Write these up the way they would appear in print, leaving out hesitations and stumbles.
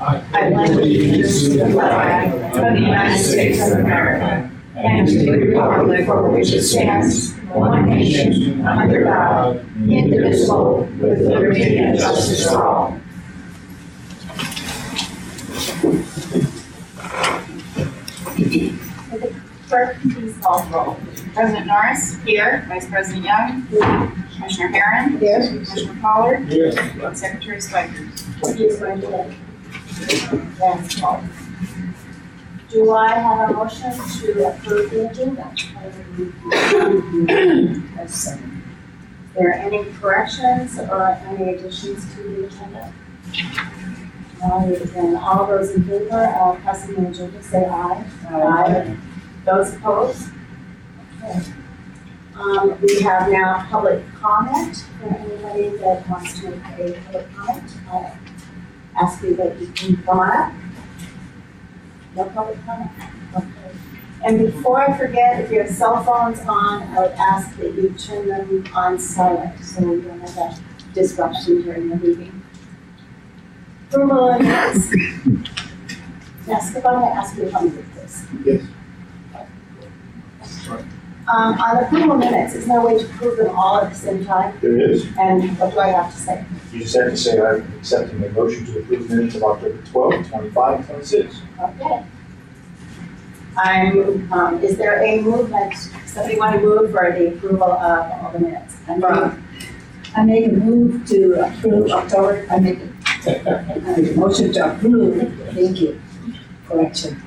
I pledge allegiance to the flag of the United States of America and to the republic for which it stands, one nation, under God, indivisible, with liberty and justice for all. Clerk, please call the roll. President Norris? Here. Vice President Young? Here. Commissioner Herron? Here. Commissioner Pollard? Here. Secretary Spiker? That's all. Do I have a motion to approve the agenda? Yes. Are there any corrections or any additions to the agenda? No, then all those in favor of passing the agenda say aye. Aye. Those opposed? Okay. We have now public comment for anybody that wants to make a public comment. I'll ask you that you can come on up. No public comment? Okay. And before I forget, if you have cell phones on, I would ask that you turn them on silent so we don't have that disruption during the meeting. Approval of minutes. Yes, if I'm going to ask you to come with this. Yes. On approval of minutes, is there a way to approve them all at the same time? There is. And what do I have to say? You just have to say I'm accepting the motion to approve minutes of October 12, 25, and 26. Okay. Is there a movement, somebody want to move for the approval of all the minutes? I make a move to approve October, I make a motion to approve, thank you, correction.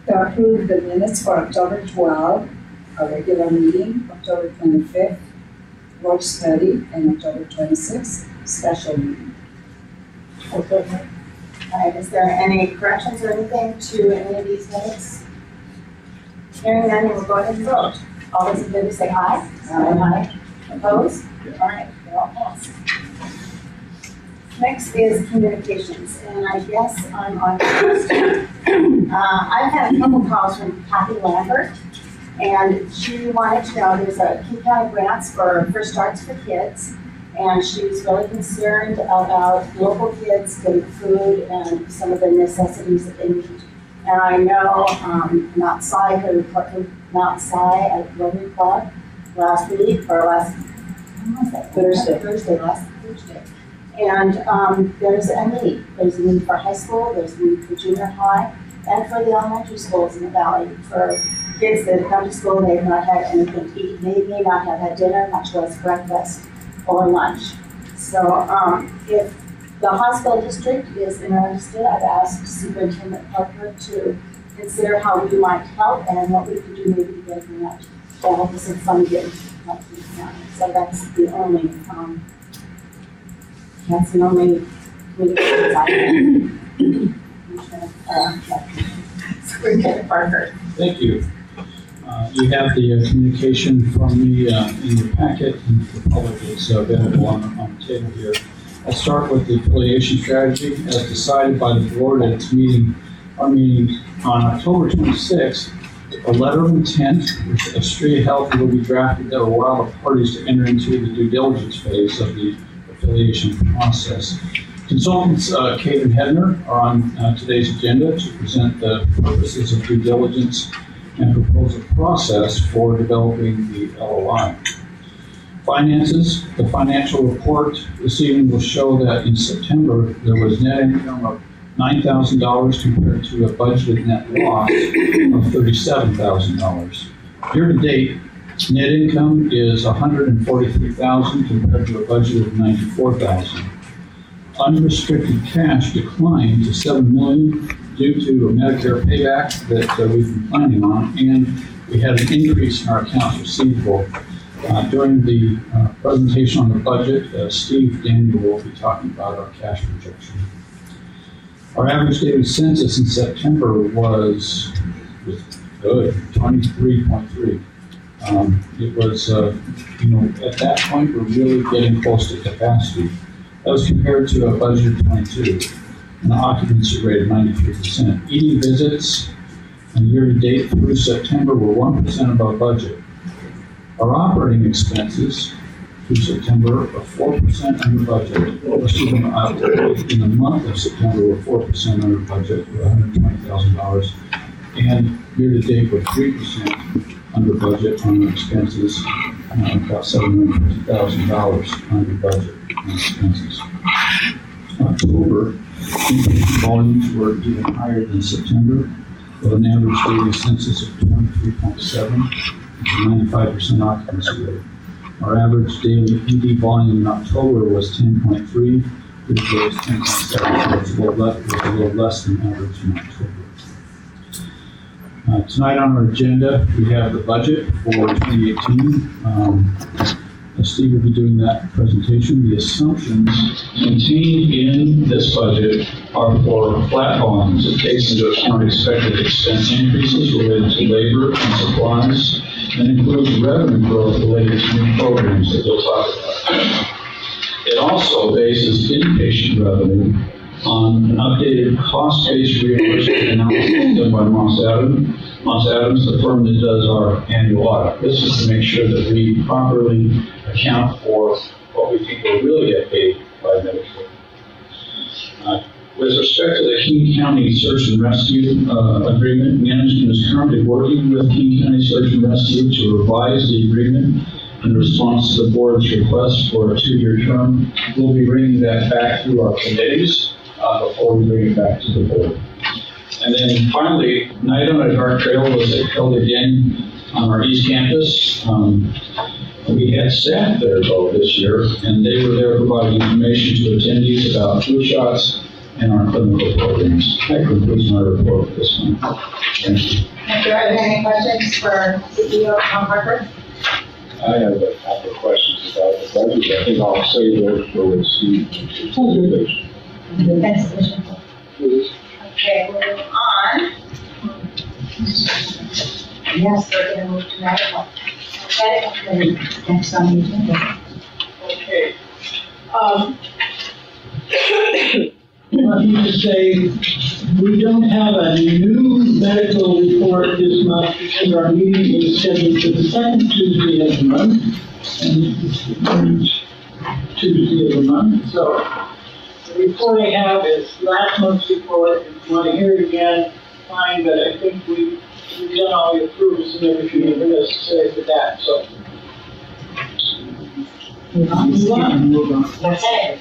To approve the minutes for October 12, a regular meeting, October 25th, work study, and October 26th, special meeting. Okay. All right, is there any corrections or anything to any of these minutes? Hearing none, we'll go ahead and vote. All those in favor say aye. Aye. Opposed? All right, they're all passed. Next is communications, and I guess I'm on first. I've had a couple calls from Kathy Lambert, and she wanted to know there's a King County grants for First Starts for Kids, and she's really concerned about local kids getting food and some of the necessities that they need. And I know Mount Si had reported Mount Si at Rotary Club last week, or last, when was that? Last Thursday. And there's a need. There's a need for high school, there's a need for junior high, and for the elementary schools in the valley. For kids that come to school, they have not had anything to eat, maybe not have had dinner, much less breakfast or lunch. So if the hospital district is interested, I've asked Superintendent Parker to consider how we might help and what we could do maybe to get a grant to help us in funding. So that's the only communications I have. Superintendent Parker. Thank you. You have the communication from me in your packet, and the public is available on the table here. I'll start with the affiliation strategy as decided by the board at its meeting, our meeting on October 26th. A letter of intent with Astrea Health will be drafted that will allow the parties to enter into the due diligence phase of the affiliation process. Consultants Kate and Hedner are on today's agenda to present the purposes of due diligence and propose a process for developing the LOI. Finances, the financial report this evening will show that in September there was net income of $9,000 compared to a budgeted net loss of $37,000. Year to date, net income is $143,000 compared to a budget of $94,000. Unrestricted cash declined to $7 million due to a Medicare payback that we've been planning on, and we had an increase in our accounts receivable. During the presentation on the budget, Steve Daniel will be talking about our cash projection. Our average daily census in September was good, 23.3. It was, at that point, we're really getting close to capacity. That was compared to a budget of 22, and an occupancy rate of 93%. ED visits and year-to-date through September were 1% above budget. Our operating expenses through September are 4% under budget. In the month of September, we're 4% under budget, $120,000. And year-to-date, we're 3% under budget on our expenses, about $750,000 under budget on expenses. October, inpatient volumes were even higher than September, with an average daily census of 23.7, 95% occupancy rate. Our average daily ED volume in October was 10.3, year-to-date is 10.7, so it's a little less than average in October. Tonight on our agenda, we have the budget for 2018. Steve will be doing that presentation. The assumptions contained in this budget are for flat volumes. It takes into account expected expense increases related to labor and supplies, and includes revenue growth related to new programs that we'll talk about. It also bases inpatient revenue on an updated cost-based reimbursement analysis done by Moss Adams, the firm that does our annual audit. This is to make sure that we properly account for what we think we'll really get paid by Medicare. With respect to the King County Search and Rescue agreement, management is currently working with King County Search and Rescue to revise the agreement in response to the board's request for a 2-year term. We'll be bringing that back through our committees before we bring it back to the board. And then finally, Night on a Dark Trail was held again on our East Campus. We had staff there though this year, and they were there providing information to attendees about flu shots and our clinical programs. That concludes my report at this time. Thank you. If there are any questions for CEO Tom Harper? I have a couple of questions about the budget. I think I'll say those for the Steve. Next question. Please. Okay, moving on. Yes, we're gonna move to medical. Okay, next on the agenda. Okay. Let me just say, we don't have a new medical report this month because our meeting is scheduled for the second Tuesday of the month. And this is the third Tuesday of the month. So the report I have is last month's report. If you want to hear it again, fine, but I think we've done all the approvals and everything that there is to say for that, so. Move on. Okay.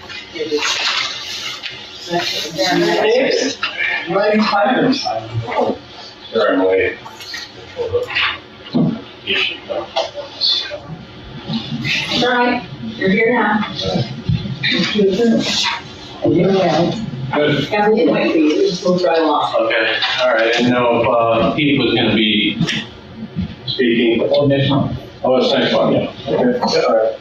Writing patterns. Sorry, I'm late. It's all right, you're here now. You're well. Good. Yeah, we didn't wait for you, we just moved right along. Okay, all right. I didn't know if Pete was going to be speaking. Oh, next one. Oh, it's next one, yeah. Okay, all right.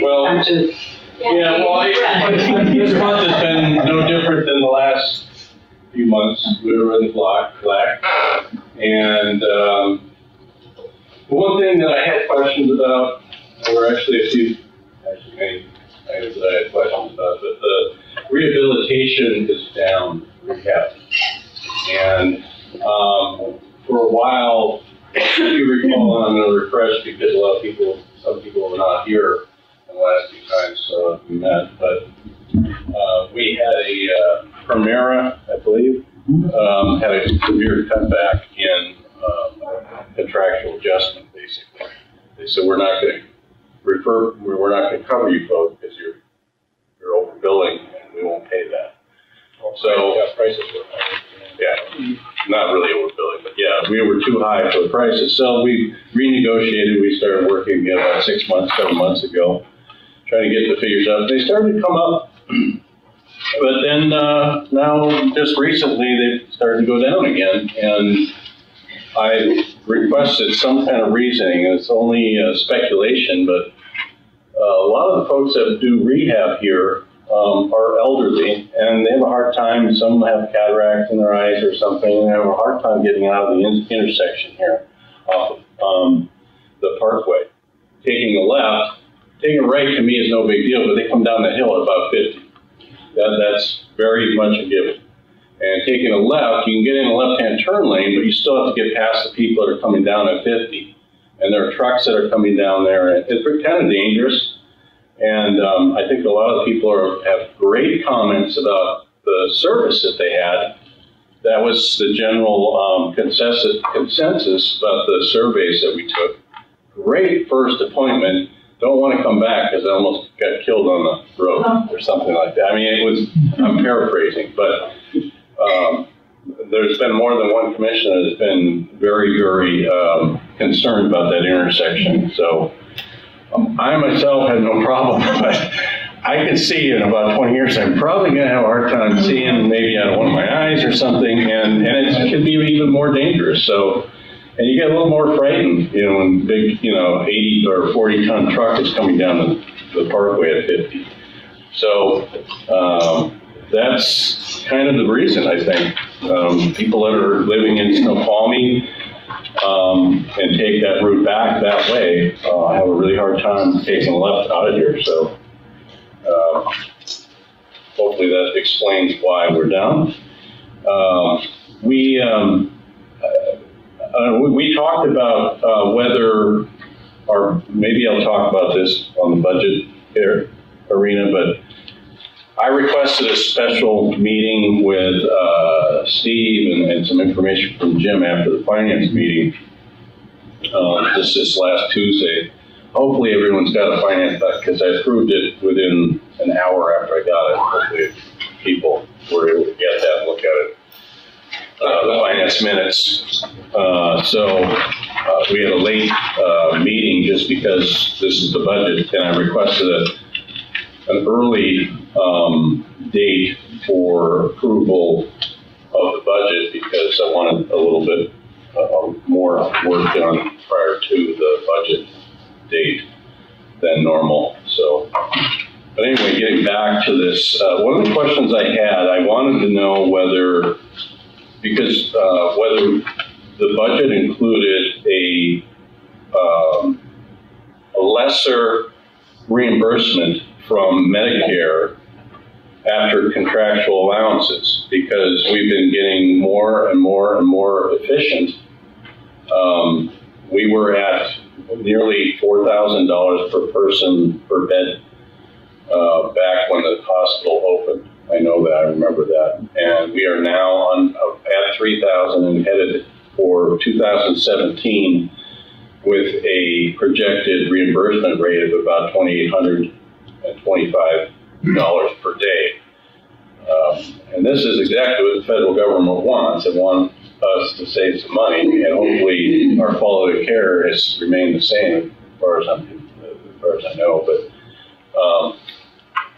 Well, yeah, well, this month has been no different than the last few months. We were in the black. And the one thing that I had questions about, there were actually many items that I had questions about, but the rehabilitation is down, rehab. And for a while, if you recall, I'm going to refresh because some people were not here the last few times we met, but we had a Primera, I believe, had a severe cutback in contractual adjustment, basically. They said, we're not going to cover you folks because you're overbilling and we won't pay that. So prices were high. Yeah, not really overbilling, but yeah, we were too high for the prices. So we renegotiated. We started working again about 7 months ago, trying to get the figures up. They started to come up, but then now just recently they've started to go down again. And I requested some kind of reasoning. It's only speculation, but a lot of the folks that do rehab here are elderly, and they have a hard time. Some have cataracts in their eyes or something, and they have a hard time getting out of the intersection here off of the Parkway. Taking a left, taking a right to me is no big deal, but they come down the hill at about 50. That's very much a given. And taking a left, you can get in a left-hand turn lane, but you still have to get past the people that are coming down at 50. And there are trucks that are coming down there, and it's kind of dangerous. And I think a lot of people have great comments about the service that they had. That was the general consensus about the surveys that we took. Great first appointment. Don't want to come back because I almost got killed on the road or something like that. I mean, it was, I'm paraphrasing, but there's been more than one commissioner that's been very, very concerned about that intersection. So I myself had no problem, but I can see in about 20 years, I'm probably going to have a hard time seeing maybe out of one of my eyes or something, and it can be even more dangerous. So, and you get a little more frightened, when big, 80 or 40 ton truck is coming down the parkway at 50. So that's kind of the reason, I think. People that are living in Snoqualmie and take that route back that way have a really hard time taking left out of here. So hopefully that explains why we're down. We talked about whether, or maybe I'll talk about this on the budget arena, but I requested a special meeting with Steve and some information from Jim after the finance meeting this last Tuesday. Hopefully everyone's got a finance doc because I approved it within an hour after I got it. Hopefully people were able to get that and look at it. The finance minutes. So we had a late meeting just because this is the budget, and I requested an early date for approval of the budget because I wanted a little bit more work done prior to the budget date than normal. So, but anyway, getting back to this, one of the questions I had, I wanted to know whether the budget included a lesser reimbursement from Medicare after contractual allowances, because we've been getting more and more and more efficient. We were at nearly $4,000 per person per bed back when the hospital opened. I know that, I remember that. And we are now at 3,000 and headed for 2017 with a projected reimbursement rate of about $2,825 per day. And this is exactly what the federal government wants. They want us to save some money, and hopefully our quality of care has remained the same as far as I know. But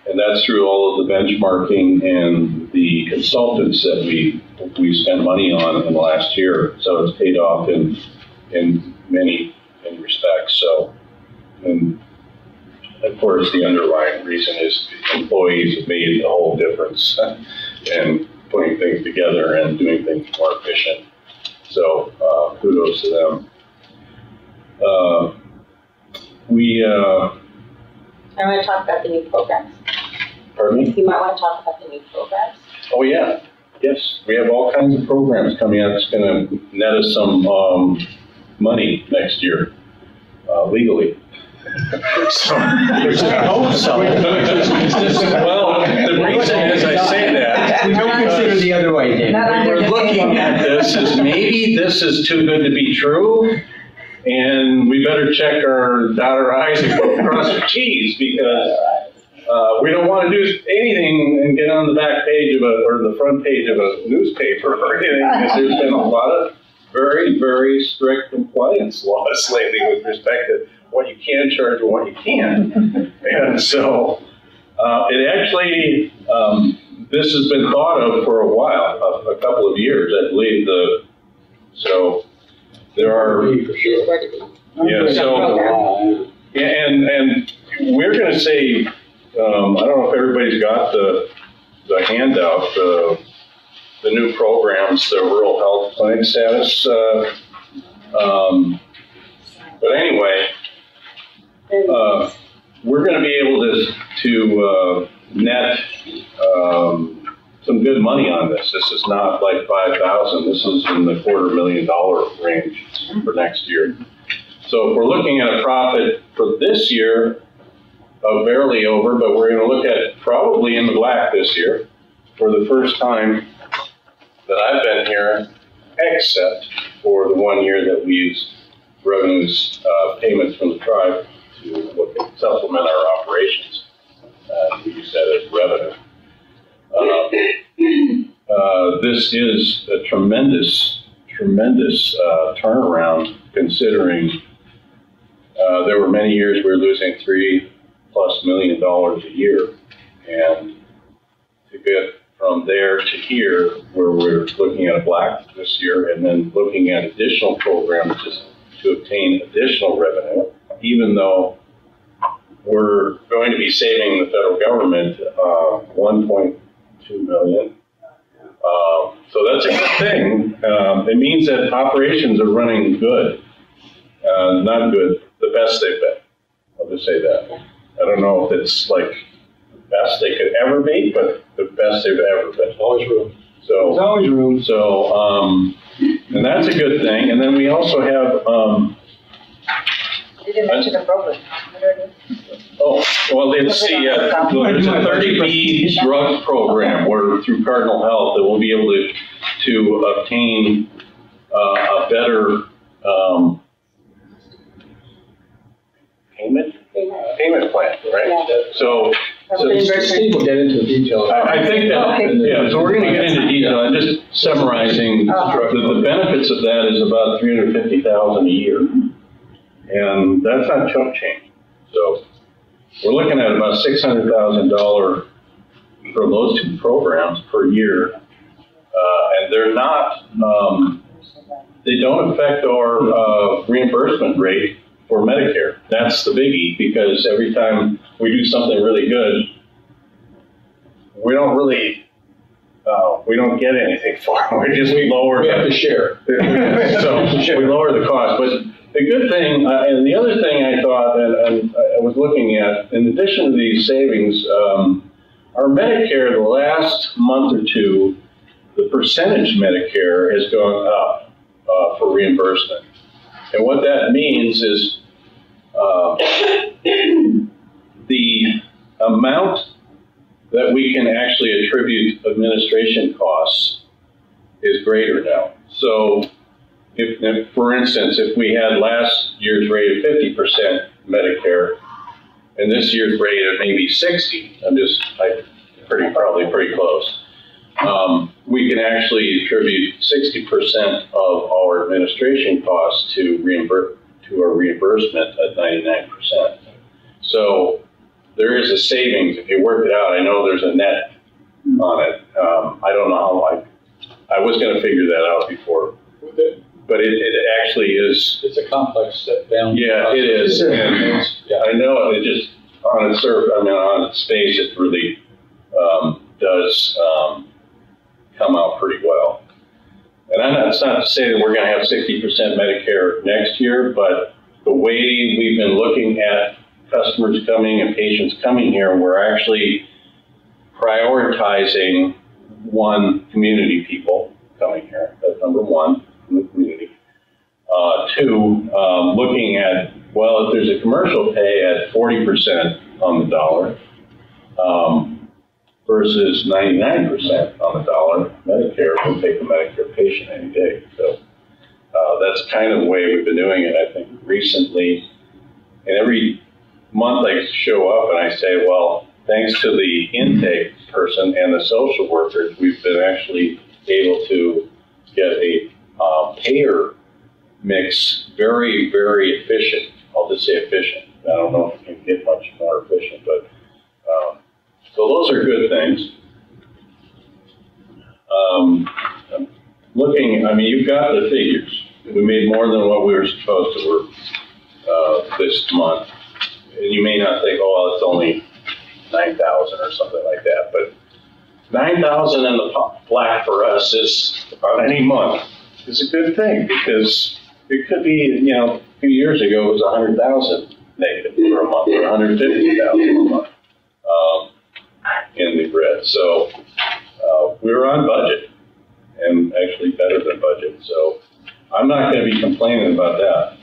and that's through all of the benchmarking and the consultants that we spent money on in the last year. So it's paid off in many respects. So, and of course, the underlying reason is employees have made a whole difference in putting things together and doing things more efficient. So kudos to them. I want to talk about the new programs. Pardon me? You might want to talk about the new programs. Oh, yeah. Yes, we have all kinds of programs coming out that's going to net us some money next year, legally. So, I hope so. Well, the reason is I say that. We don't consider the other way, David. We're looking at this as maybe this is too good to be true, and we better dot our I's and cross our T's, because we don't want to do anything and get on the back page or the front page of a newspaper or anything, because there's been a lot of very, very strict compliance laws lately with respect to what you can charge and what you can't. And so it actually, this has been thought of for a while, a couple of years, I believe. So there are, yeah, so, yeah, and we're going to say, I don't know if everybody's got the handout, the new programs, the rural health clinic status. But anyway, we're going to be able to net some good money on this. This is not like $5,000. This is in the $250,000 range for next year. So So if we're looking at a profit for this year of barely over, but we're gonna look at probably in the black this year for the first time that I've been here, except for the 1 year that we used revenues, payments from the tribe to look at supplement our operations. We use that as revenue. This is a tremendous turnaround, considering there were many years we were losing $3+ million a year, and to get from there to here, where we're looking at a black this year, and then looking at additional programs just to obtain additional revenue, even though we're going to be saving the federal government $1.2 million. So that's a good thing. It means that operations are running good, not good, the best they've been. I'll just say that. I don't know if it's like the best they could ever be, but the best they've ever been. Always room. So, There's always room. so, and that's a good thing. And then we also have, You didn't mention the program. well, it's the, there's a 30B drug program where through Cardinal Health that we'll be able to obtain a better payment plan, right? So Steve will get into the details. I think that, yeah, so we're gonna get into detail. I'm just summarizing, the benefits of that is about $350,000 a year. And that's not chump change. So we're looking at about $600,000 for those two programs per year. And they're not, they don't affect our reimbursement rate for Medicare. That's the biggie, because every time we do something really good, we don't really, we don't get anything for it. We just lower. We have to share. So we lower the cost. But the good thing, and the other thing I thought, and I was looking at, in addition to these savings, our Medicare, the last month or two, the percentage Medicare has gone up for reimbursement. And what that means is the amount that we can actually attribute administration costs is greater now. So if, for instance, if we had last year's rate of 50% Medicare and this year's rate of maybe 60, probably pretty close, we can actually attribute 60% of our administration costs to our reimbursement at 99%. So there is a savings. If you work it out, I know there's a net on it. I don't know how I was going to figure that out before, but it actually is. It's a complex step down. Yeah, it is. And I know it just on its surface, on its face, it really does come out pretty well. And it's not to say that we're going to have 60% Medicare next year, but the way we've been looking at customers coming and patients coming here, we're actually prioritizing community people coming here. That's number one, in the community. Two, looking at, well, if there's a commercial pay at 40% on the dollar, versus 99% on the dollar, Medicare will take a Medicare patient any day. So that's kind of the way we've been doing it, I think, recently. And every month I show up and I say, well, thanks to the intake person and the social workers, we've been actually able to get a payer mix very, very efficient. I'll just say efficient. I don't know if you can get much more efficient, but so those are good things. You've got the figures. We made more than what we were supposed to work this month. And you may not think, oh, well, it's only 9,000 or something like that, but 9,000 in the black for us is on any month is a good thing, because it could be, a few years ago it was 100,000 negative for a month, or 150,000 a month in the red. So we were on budget, and actually better than budget. So I'm not going to be complaining about that.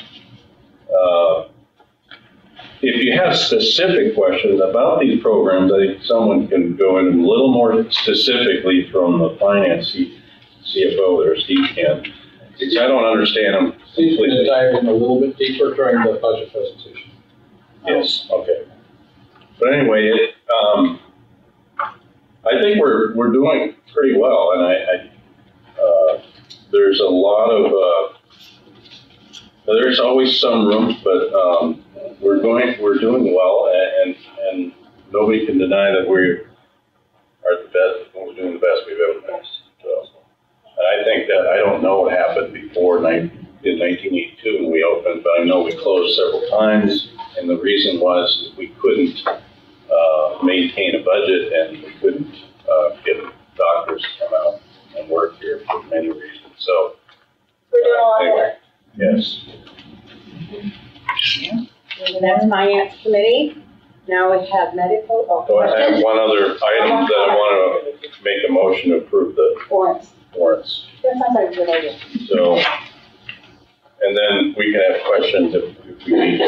if you have specific questions about these programs, I think someone can go in a little more specifically from the finance CFO there, Steve can. Because I don't understand them. Steve's going to dive in a little bit deeper during the budget presentation. Yes, okay. But anyway, I think we're doing pretty well, and there's a lot of, there's always some room, but we're doing well, and nobody can deny that we are the best, we're doing the best we've ever been. So, and I think that, I don't know what happened before in 1982 when we opened, but I know we closed several times, and the reason was we couldn't maintain a budget, and we couldn't get doctors to come out and work here for many reasons. So We're doing a lot of work. yes. And that's finance committee. Now we have medical, So I have questions? one other item that I want to make a motion to approve the Warrants. warrants. That sounds like a good idea. So, and then we can have questions if we need.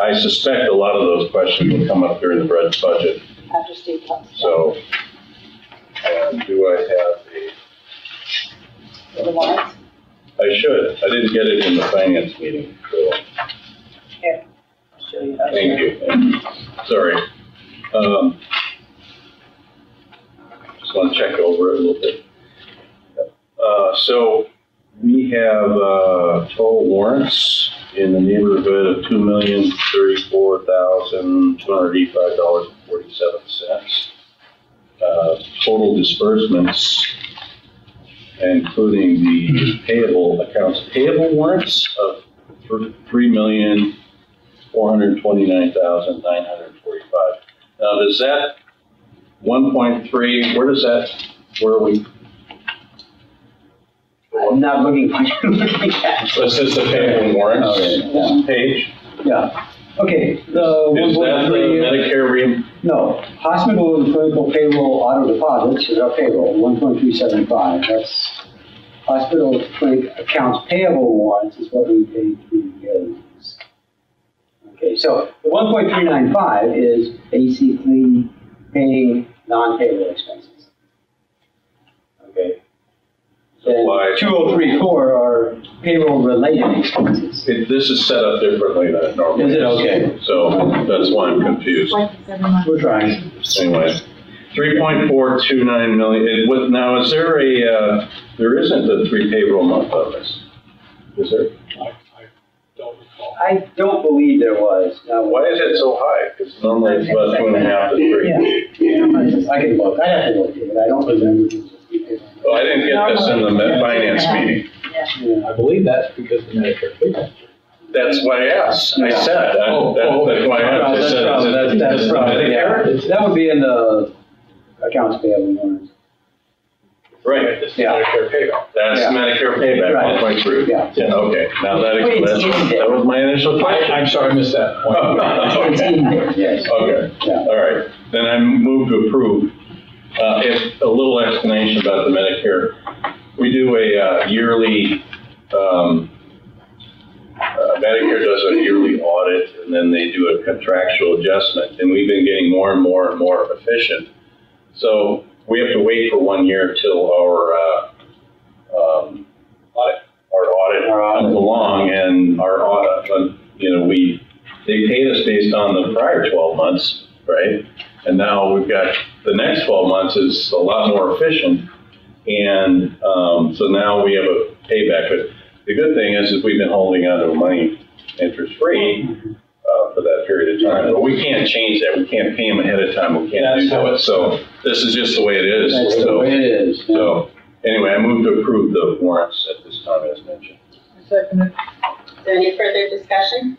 I suspect a lot of those questions will come up during the budget. After Steve talks. So, do I have The warrants. I should. I didn't get it in the finance meeting, so. Here. I'll show you. Thank you. Sorry. Just want to check over it a little bit. So we have total warrants in the neighborhood of $2,034,285.47. Total disbursements, including the accounts payable warrants of $3,429,945. Now, does that 1.3, where are we? I'm not looking for you looking at. This is the payable warrants page. Yeah. Okay, Is that the Medicare no, hospital and clinical payroll auto deposits is our payroll, 1.375. That's hospital clinic accounts payable warrants is what we pay through bills. Okay, so the 1.395 is basically paying non-payroll expenses. Okay. Then Why? 2034 are payroll-related expenses. This is set up differently than it normally Is it? Okay. So that's why I'm confused. We're trying. Anyway, 3.429 million. Now, is there there isn't a 3 payroll month on this? Is there? I don't recall. I don't believe there was. Now, Why is it so high? Because normally it's about 2.5 to 3. Yeah, I can look. I have to look, but I don't remember. Well, I didn't get this in the finance meeting. Yeah. I believe that's because the Medicare payback. That's why I asked. I said, that's why I asked. I said, That's probably, Medicare? yeah. That would be in the accounts payable warrants. Right. This is Yeah. Medicare payback. That's Yeah. Medicare payback, Right. 1.3. Yeah. Okay, now that was my initial question. I'm sorry, I missed that point. Yes. Okay, Yeah. all right. Then I move to approve. If a little explanation about the Medicare. We do a yearly, Medicare does a yearly audit, and then they do a contractual adjustment, and we've been getting more and more and more efficient. So we have to wait for 1 year till our audit comes along, and our audit, they paid us based on the prior 12 months, right? And now we've got, the next 12 months is a lot more efficient, and so now we have a payback. But the good thing is we've been holding on to money interest-free for that period of time. But we can't change that. We can't pay them ahead of time. We can't do that. So this is just the way it is. That's the way it is. Yeah. So anyway, I move to approve the warrants at this time as mentioned. Is there any further discussion?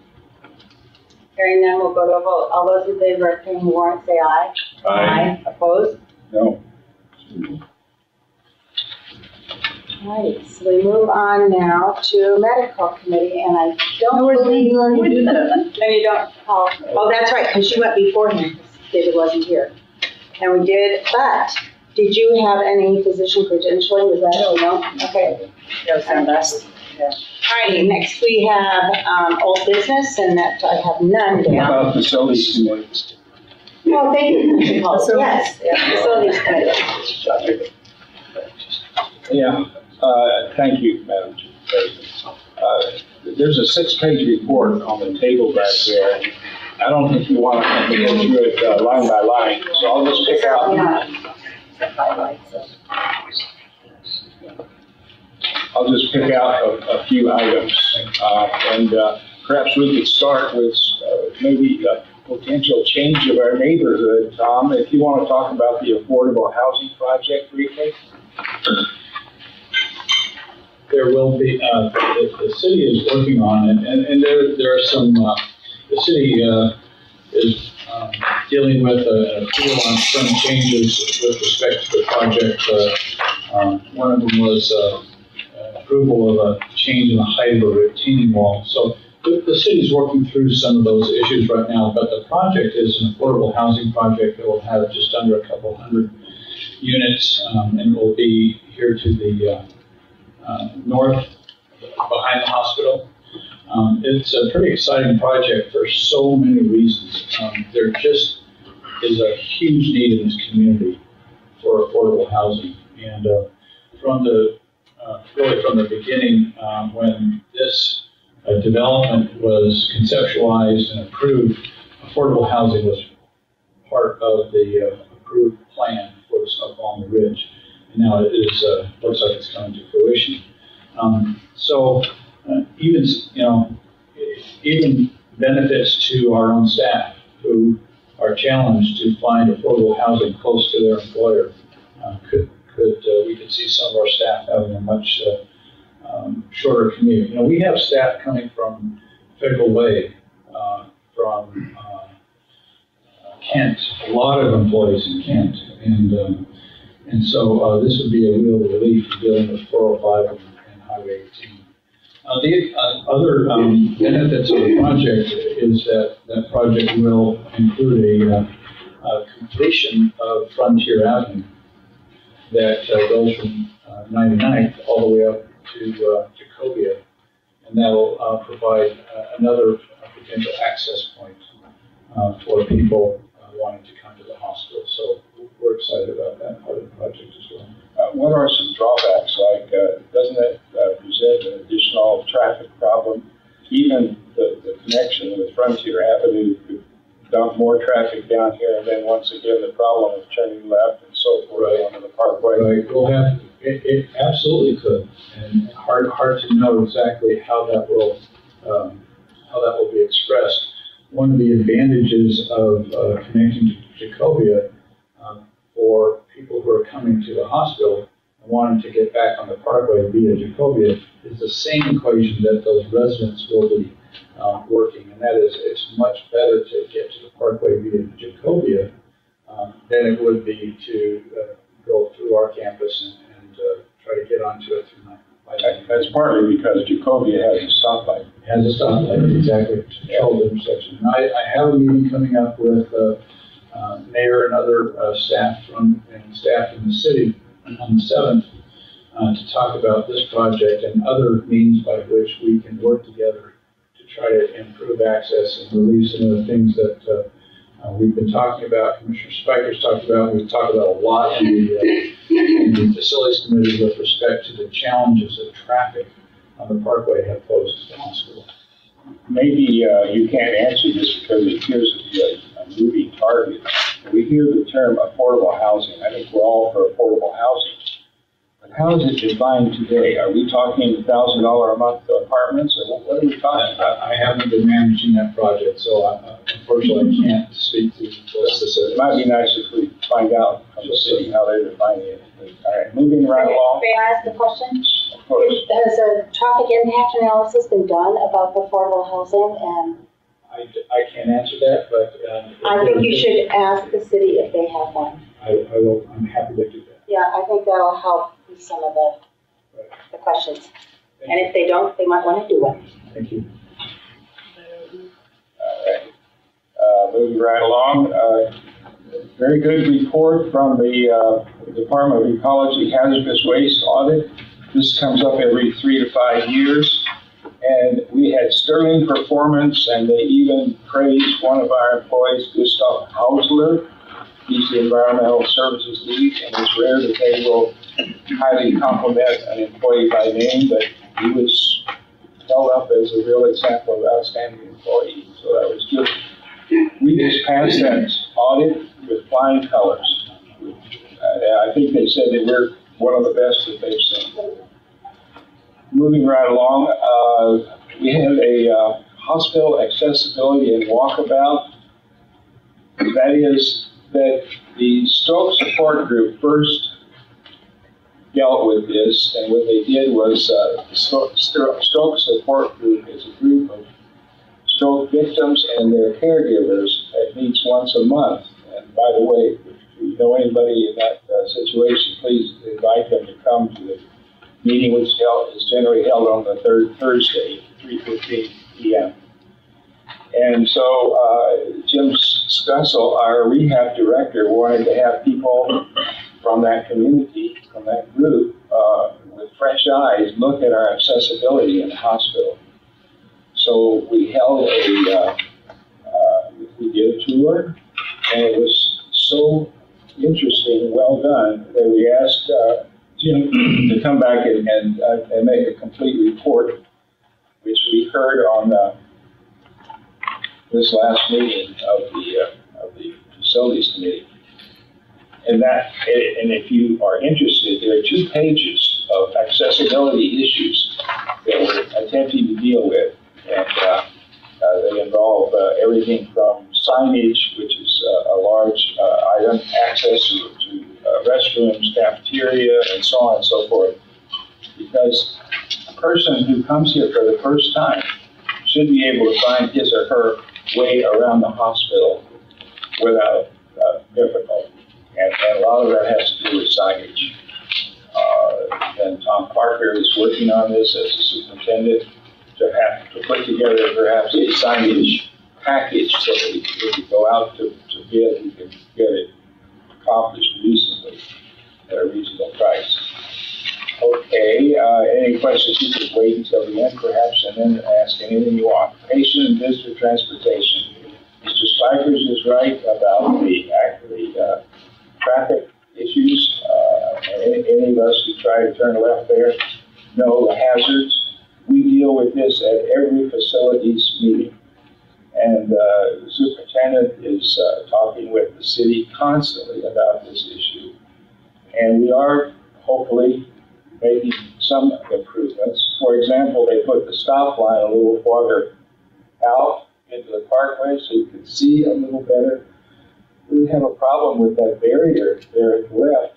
Hearing none, we'll go to a vote. All those in favor of paying the warrant, say aye. Aye. Opposed? No. All right, so we move on now to medical committee, and I don't believe. you already did that. No, you don't. Oh, that's right, because you went before him, 'cause David wasn't here. And we did, but did you have any physician credentialing? Was that, no? Okay. That was our last. Alrighty, next we have, old business, and that I have none What down. about facilities committee? Oh, thank you, Mr. Paul. Yes, facilities committee. Yeah, thank you, Madam President. There's a 6-page report on the table back there. I don't think you want to go through it line by line, so I'll just pick out. I'll just pick out a few items, and perhaps we could start with maybe a potential change of our neighborhood. Tom, if you want to talk about the affordable housing project briefly. There will be, the city is working on it, and there are some, the city is dealing with an appeal on some changes with respect to the project. One of them was approval of a change in the height of a retaining wall. So the city's working through some of those issues right now, but the project is an affordable housing project that will have just under a couple hundred units, and will be here to the north, behind the hospital. It's a pretty exciting project for so many reasons. There just is a huge need in this community for affordable housing. And really from the beginning, when this development was conceptualized and approved, affordable housing was part of the approved plan for the Smoke along the Ridge. And now it is, looks like it's coming to fruition. Even benefits to our own staff who are challenged to find affordable housing close to their employer. We could see some of our staff having a much shorter commute. We have staff coming from Federal Way, from Kent, a lot of employees in Kent, and so this would be a real relief dealing with 405 and Highway 18. The other benefits of the project is that that project will include a completion of Frontier Avenue that goes from 99th all the way up to Jacobia, and that will provide another potential access point for people wanting to come to the hospital. So we're excited about that part of the project as well. What are some drawbacks? Like, doesn't it present an additional traffic problem? Even the connection with Frontier Avenue could dump more traffic down here, and then once again the problem of turning left and so forth onto the parkway. Right. We'll have it absolutely could, and hard to know exactly how that will be expressed. One of the advantages of connecting to Jacobia for people who are coming to the hospital and wanting to get back on the parkway via Jacobia is the same equation that those residents will be working, and that is it's much better to get to the parkway via Jacobia than it would be to go through our campus and try to get onto it through night. That's partly because Jacobia has a stoplight. It has a stoplight, exactly, to control the intersection. And I have a meeting coming up with mayor and other staff in the city on the 7th to talk about this project and other means by which we can work together to try to improve access and relieve some of the things that we've been talking about, Commissioner Spiker's talked about, we've talked about a lot in the facilities committee with respect to the challenges that traffic on the parkway have posed to the hospital. Maybe you can't answer this because it appears to be a moving target. We hear the term affordable housing. I think we're all for affordable housing. But how is it defined today? Are we talking $1,000 a month apartments, or what are we talking about? I haven't been managing that project, so unfortunately I can't speak to those specifics. It might be nice if we find out from the city how they're defining it. All right, moving right along. May I ask a question? Of course. Has a traffic impact analysis been done about the affordable housing? And I can't answer that, but I think you should ask the city if they have one. I will. I'm happy to do that. Yeah, I think that'll help with some of the questions. And if they don't, they might want to do one. Thank you. All right. Moving right along. Very good report from the Department of Ecology Hazardous Waste Audit. This comes up every 3 to 5 years. And we had sterling performance, and they even praised one of our employees, Gustav Hausler. He's the environmental services lead, and it's rare that they will highly compliment an employee by name, but he was held up as a real example of outstanding employee, so that was good. We just passed that audit with flying colors. I think they said that we're one of the best that they've seen. Moving right along, we have a hospital accessibility and walkabout. That is that the stroke support group first dealt with this, and what they did was the stroke support group is a group of stroke victims and their caregivers that meets once a month. And by the way, if you know anybody in that situation, please invite them to come to the meeting, which is generally held on the third Thursday, 3:15 p.m. And so Jim Scussel, our rehab director, wanted to have people from that community, from that group, with fresh eyes look at our accessibility in the hospital. So we held we did a tour, and it was so interesting and well done that we asked Jim to come back and make a complete report, which we heard on this last meeting of the facilities committee. And if you are interested, there are 2 pages of accessibility issues that we're attempting to deal with, and they involve everything from signage, which is a large item, access to restrooms, cafeteria, and so on and so forth. Because a person who comes here for the first time should be able to find his or her way around the hospital without difficulty. And a lot of that has to do with signage. And Tom Parker is working on this as a superintendent to put together perhaps a signage package so that if we go out to bid, we can get it accomplished reasonably at a reasonable price. Okay, any questions? You could wait until the end perhaps and then ask anything you want. Patient and visitor transportation. Mr. Spikers is right about the traffic issues. Any of us who try to turn left there know the hazards. We deal with this at every facilities meeting. And the superintendent is talking with the city constantly about this issue. And we are hopefully making some improvements. For example, they put the stop line a little farther out into the parkway so you can see a little better. We have a problem with that barrier there at the left.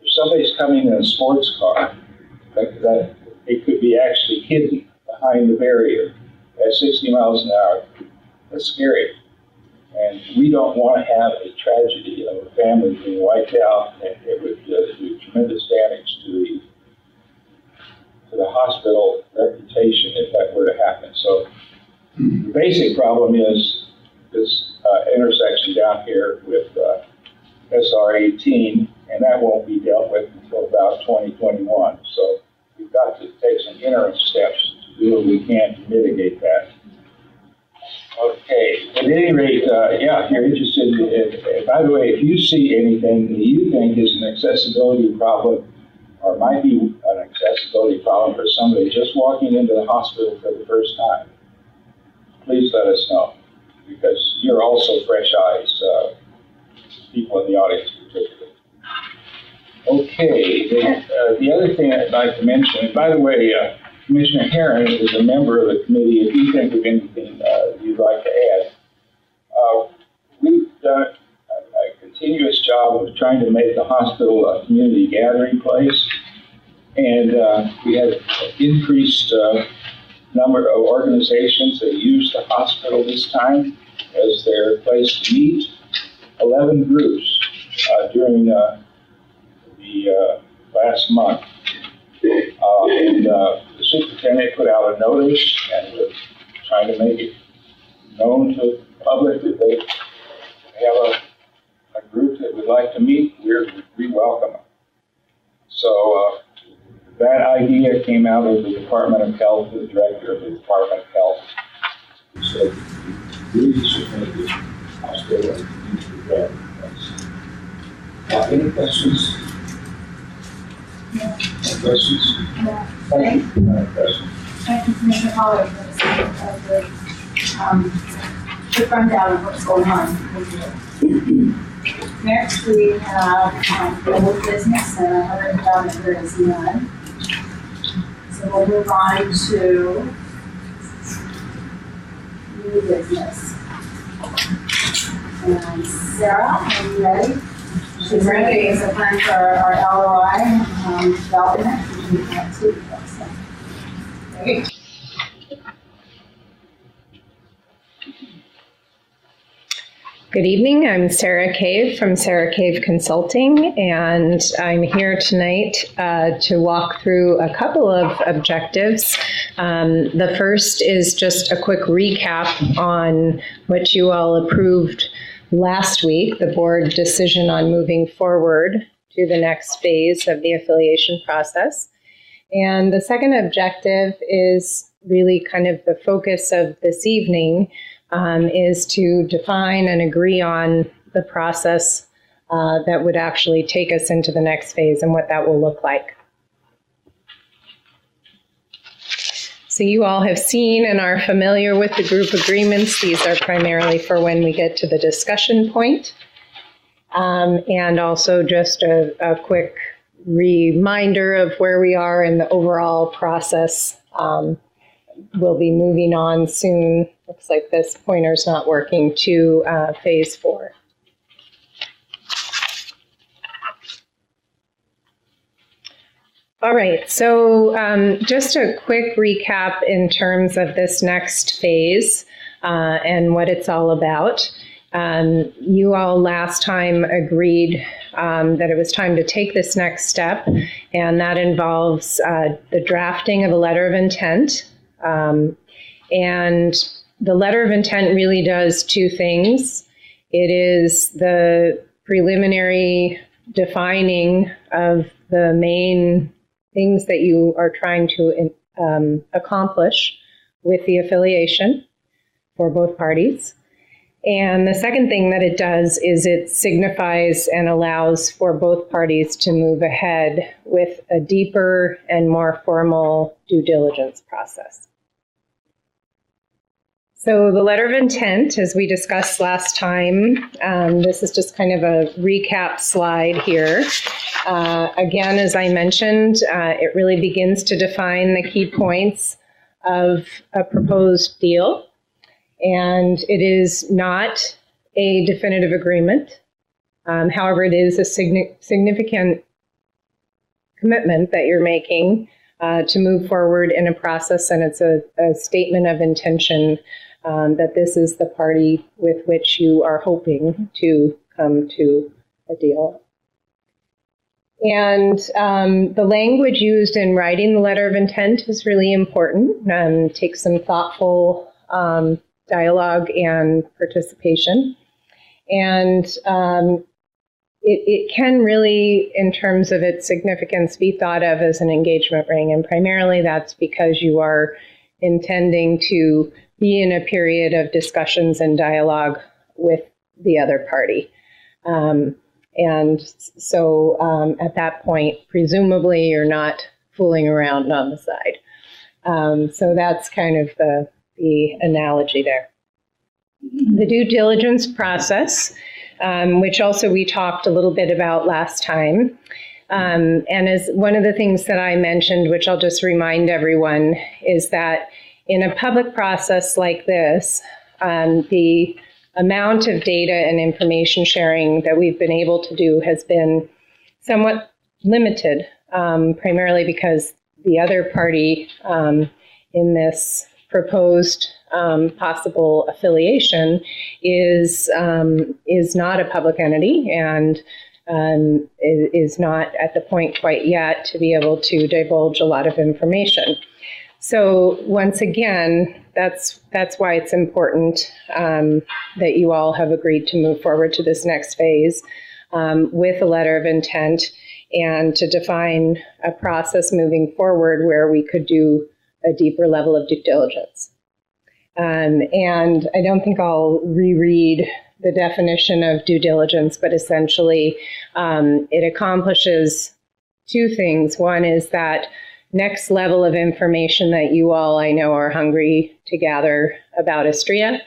If somebody's coming in a sports car, that it could be actually hidden behind the barrier at 60 miles an hour. That's scary. And we don't want to have a tragedy of a family being wiped out, and it would do tremendous damage to the hospital reputation if that were to happen. So the basic problem is this intersection down here with SR 18, and that won't be dealt with until about 2021. So we've got to take some interim steps to do what we can to mitigate that. Okay, at any rate, if you're interested in, by the way, if you see anything that you think is an accessibility problem, or might be an accessibility problem for somebody just walking into the hospital for the first time, please let us know, because you're also fresh eyes, people in the audience particularly. Okay, the other thing I'd like to mention, and by the way, Commissioner Herron is a member of the committee. If you think of anything you'd like to add, we've done a continuous job of trying to make the hospital a community gathering place, and we have increased number of organizations that use the hospital this time as their place to meet. 11 groups during the last month. And the superintendent put out a notice, and we're trying to make it known to the public that they have a group that would like to meet. We welcome them. So That idea came out of the Department of Health, the director of the Department of Health. He said, we should make this hospital a community place. Any questions? No questions? No. Thank you. No questions. Thank you, Commissioner Holler, for the rundown of what's going on. Thank you. Next, we have old business, and I have written down that there is none. So we'll move on to new business. And Sarah, are you ready? She's ready. It's a plan for our LOI development, which we have two. Great. Good evening. I'm Sarah Cave from Sarah Cave Consulting, and I'm here tonight to walk through a couple of objectives. The first is just a quick recap on what you all approved last week, the board decision on moving forward to the next phase of the affiliation process. And the second objective is really kind of the focus of this evening, is to define and agree on the process that would actually take us into the next phase and what that will look like. So you all have seen and are familiar with the group agreements. These are primarily for when we get to the discussion point. And also just a quick reminder of where we are in the overall process. We'll be moving on soon. Looks like this pointer's not working, to phase 4. All right, so just a quick recap in terms of this next phase and what it's all about. You all last time agreed that it was time to take this next step, and that involves the drafting of a letter of intent. And the letter of intent really does two things. It is the preliminary defining of the main things that you are trying to accomplish with the affiliation for both parties. And the second thing that it does is it signifies and allows for both parties to move ahead with a deeper and more formal due diligence process. So the letter of intent, as we discussed last time, this is just kind of a recap slide here. Again, as I mentioned, it really begins to define the key points of a proposed deal. And it is not a definitive agreement. However, it is a significant commitment that you're making to move forward in a process, and it's a statement of intention that this is the party with which you are hoping to come to a deal. And the language used in writing the letter of intent is really important. Take some thoughtful dialogue and participation. And it can really, in terms of its significance, be thought of as an engagement ring. And primarily that's because you are intending to be in a period of discussions and dialogue with the other party. And so at that point, presumably you're not fooling around on the side. So that's kind of the analogy there. The due diligence process, which also we talked a little bit about last time. And as one of the things that I mentioned, which I'll just remind everyone, is that in a public process like this, the amount of data and information sharing that we've been able to do has been somewhat limited, primarily because the other party in this proposed possible affiliation is not a public entity and is not at the point quite yet to be able to divulge a lot of information. So once again, that's why it's important that you all have agreed to move forward to this next phase with a letter of intent. and to define a process moving forward where we could do a deeper level of due diligence. And I don't think I'll reread the definition of due diligence, but essentially it accomplishes two things. One is that next level of information that you all, I know, are hungry to gather about Istria,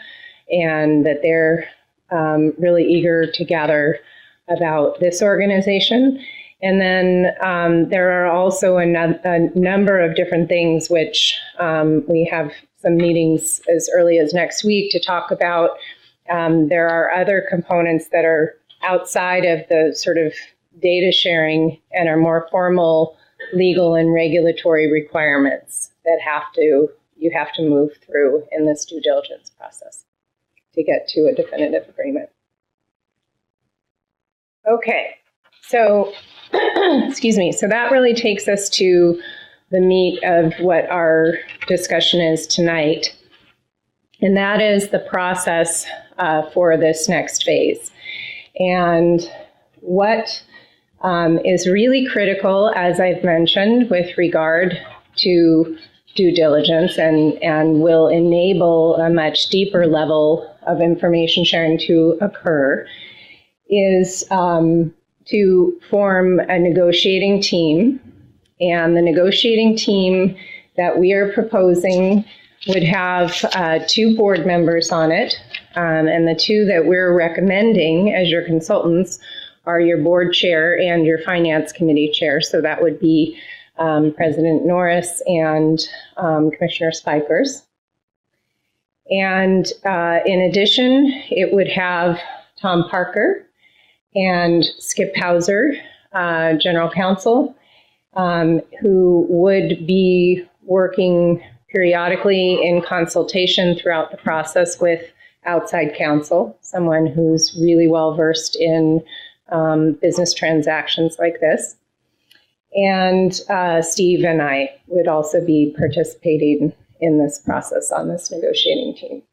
and that they're really eager to gather about this organization. And then there are also a number of different things which we have some meetings as early as next week to talk about. There are other components that are outside of the sort of data sharing and are more formal legal and regulatory requirements that you have to move through in this due diligence process to get to a definitive agreement. Okay, so excuse me. So that really takes us to the meat of what our discussion is tonight, and that is the process for this next phase. And what is really critical, as I've mentioned, with regard to due diligence and will enable a much deeper level of information sharing to occur, is to form a negotiating team. And the negotiating team that we are proposing would have 2 board members on it. And the 2 that we're recommending as your consultants are your board chair and your finance committee chair. So that would be President Norris and Commissioner Spikers. And in addition, it would have Tom Parker and Skip Hauser, General Counsel, who would be working periodically in consultation throughout the process with outside counsel, someone who's really well versed in business transactions like this. And Steve and I would also be participating in this process on this negotiating team.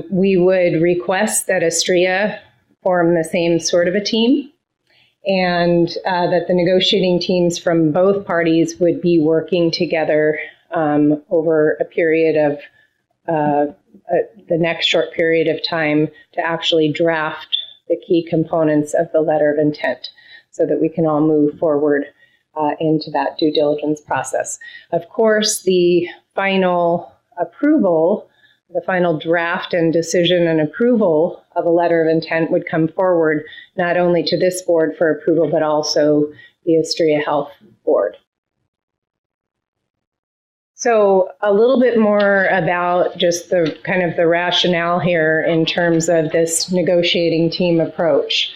We would request that Istria form the same sort of a team, and that the negotiating teams from both parties would be working together over a period of the next short period of time to actually draft the key components of the letter of intent so that we can all move forward into that due diligence process. Of course, the final approval, the final draft and decision and approval of a letter of intent would come forward not only to this board for approval, but also the Istria Health Board. So a little bit more about just the kind of the rationale here in terms of this negotiating team approach.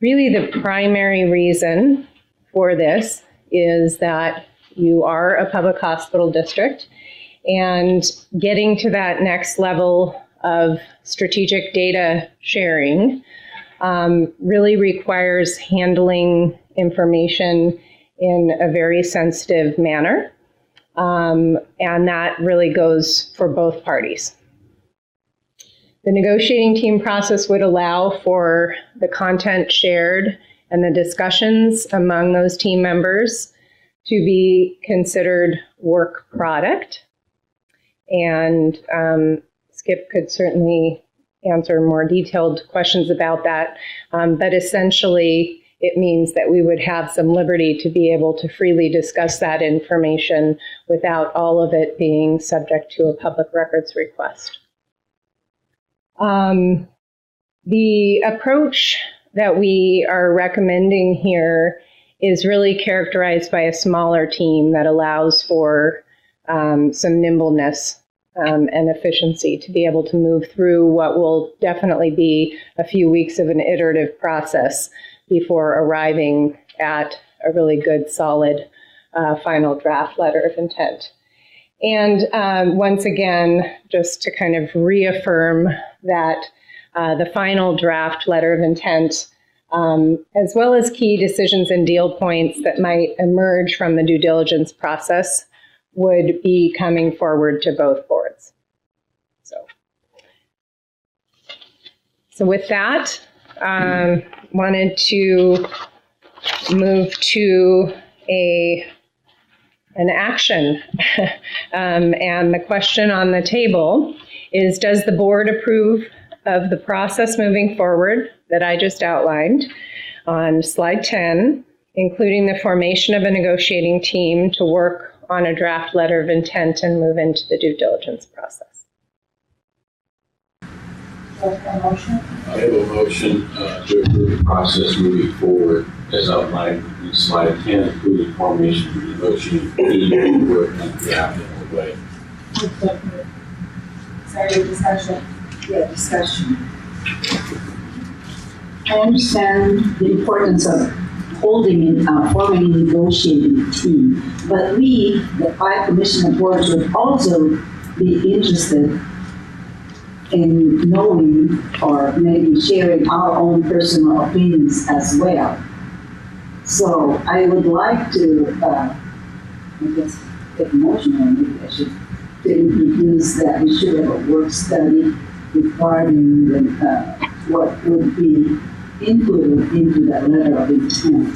Really the primary reason for this is that you are a public hospital district, and getting to that next level of strategic data sharing really requires handling information in a very sensitive manner. And that really goes for both parties. The negotiating team process would allow for the content shared and the discussions among those team members to be considered work product. And Skip could certainly answer more detailed questions about that. But essentially, it means that we would have some liberty to be able to freely discuss that information without all of it being subject to a public records request. The approach that we are recommending here is really characterized by a smaller team that allows for some nimbleness and efficiency to be able to move through what will definitely be a few weeks of an iterative process before arriving at a really good, solid final draft letter of intent. And once again, just to kind of reaffirm that the final draft letter of intent, as well as key decisions and deal points that might emerge from the due diligence process, would be coming forward to both boards. So with that, wanted to move to an action. And the question on the table is, does the board approve of the process moving forward that I just outlined on slide 10, including the formation of a negotiating team to work on a draft letter of intent and move into the due diligence process? I have a motion to approve the process moving forward as outlined in slide 10, including formation of the negotiating team to work on the draft in a way. Sorry, discussion. Yeah, discussion. I understand the importance of forming a negotiating team, but we, the 5 commissioner boards, would also be interested in knowing or maybe sharing our own personal opinions as well. So I would like to, I guess, take a motion, or maybe I should introduce that we should have a work study regarding what would be included into that letter of intent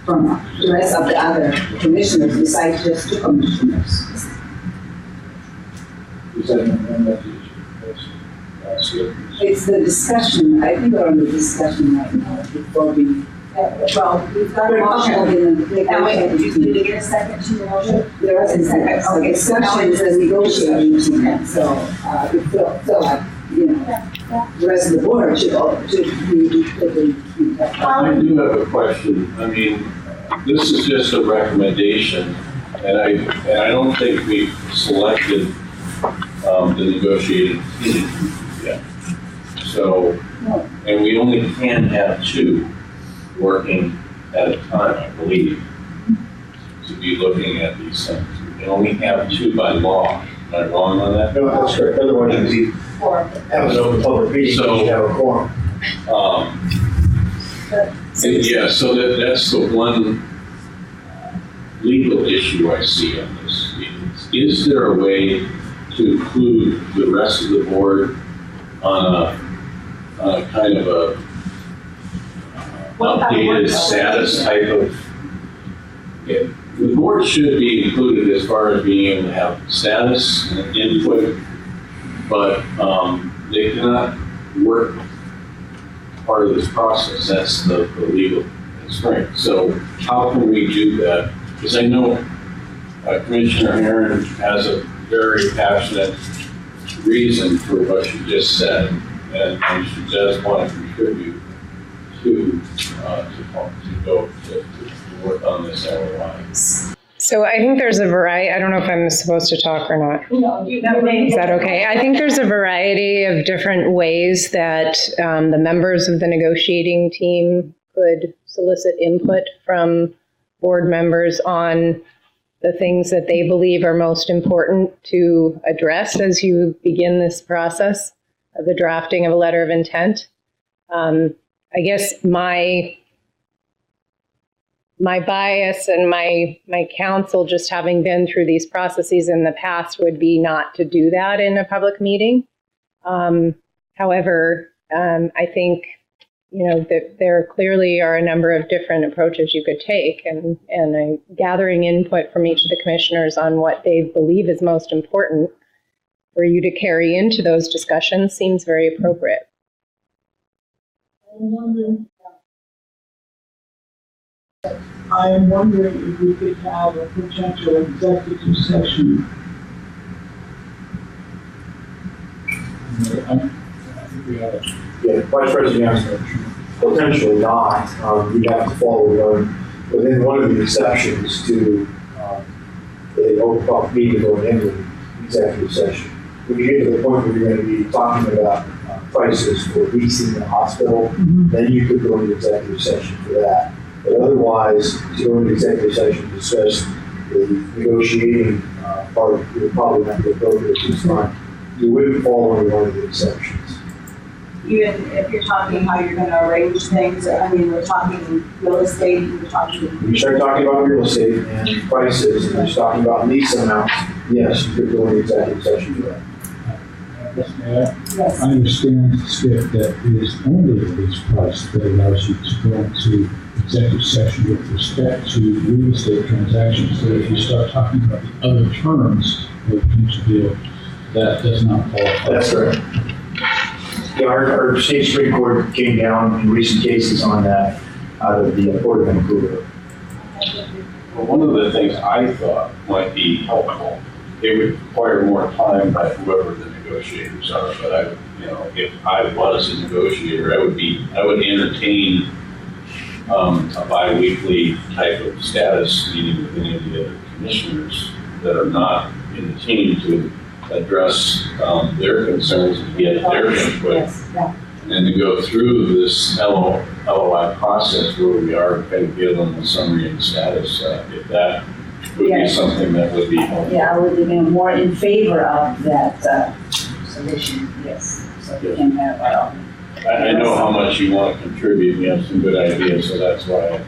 from the rest of the other commissioners besides just 2 commissioners. Is that an amendment? That's it. It's the discussion, I think we're on the discussion right now before we, well, we've got a motion. Now, wait, did you get a second to your motion? There was a second. So Okay, discussion is a negotiating team, so we feel like, you know, the rest of the board should be. I do have a question. I mean, this is just a recommendation, and I don't think we've selected the negotiating team yet. So, and we only can have 2 working at a time, I believe, to be looking at these things. We can only have 2 by law. Am I wrong on that? No, that's correct. Otherwise, you'd be have an open public meeting, So- you have a quorum. Yeah, so that's the one legal issue I see on this. Is there a way to include the rest of the board on a kind of a updated status type of? Yeah, the board should be included as far as being able to have status and input, but they cannot work part of this process. That's the legal constraint. So how can we do that? Because I know Commissioner Aaron has a very passionate reason for what she just said, and she does want to contribute to go to work on this LOI. So I think there's a variety, I don't know if I'm supposed to talk or not. No, you got Is that okay? I think there's a variety of different ways that the members of the negotiating team could solicit input from board members on the things that they believe are most important to address as you begin this process of the drafting of a letter of intent. I guess my bias and my counsel, just having been through these processes in the past, would be not to do that in a public meeting. However, I think, that there clearly are a number of different approaches you could take, and gathering input from each of the commissioners on what they believe is most important for you to carry into those discussions seems very appropriate. I am wondering if we could have a potential executive session. Yeah, Vice President Young's potentially not. You'd have to follow within one of the exceptions to the open public meeting going into executive session. When you get to the point where you're going to be talking about prices for leasing the hospital, then you could go into executive session for that. But otherwise, to go into executive session to discuss the negotiating part, you would probably not be appropriate at this time. You wouldn't fall under one of the exceptions. Even if you're talking how you're going to arrange things, I mean, we're talking real estate, we're talking. When you start talking about real estate and prices, and you're talking about lease amounts, yes, you could go into executive session for that. Yes, Mayor. Yes. I understand, Skip, that it is only the lease price that allows you to go into executive session with respect to real estate transactions. So if you start talking about the other terms of a potential deal, that does not qualify. That's correct. Yeah, our state Supreme Court came down in recent cases on that out of the Port of Vancouver. Well, one of the things I thought might be helpful, it would require more time by whoever the negotiators are, but if I was a negotiator, I would entertain a bi-weekly type of status meeting with any of the other commissioners that are not in the team to address their concerns and get their input. Yes, yeah. And to go through this LOI process where we are, kind of give them a summary and status, if that would be something that would be helpful. Yeah, I would be more in favor of that solution, yes. So we can have our own. I know how much you want to contribute, you have some good ideas, so that's why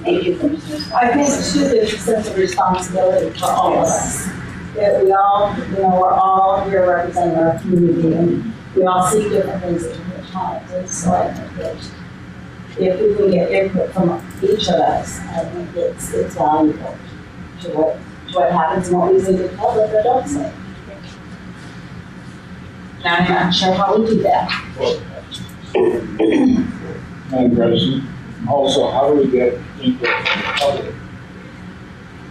Thank you, Commissioner. I think too, there's a sense of responsibility for all of us. That we all, we're all here representing our community, and we all see different things at different times. And so I think that if we can get input from each of us, I think it's valuable to what happens and what we say to the public or don't say. Now, I'm not sure how we do that. Madam President, also, how do we get input from the public?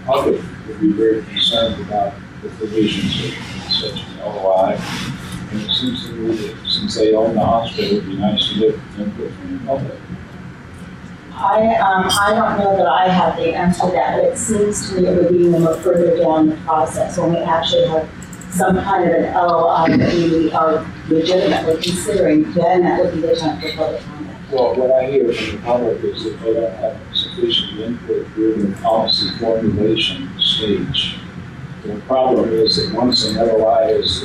Public would be very concerned about the provisions of such an LOI. And it seems to me that since they own the hospital, it'd be nice to get input from the public. I don't know that I have the answer to that, but it seems to me it would be more further down the process when we actually have some kind of an LOI that we are legitimately considering, then that would be the time for public comment. Well, what I hear from the public is that they don't have sufficient input during the policy formulation stage. The problem is that once an LOI is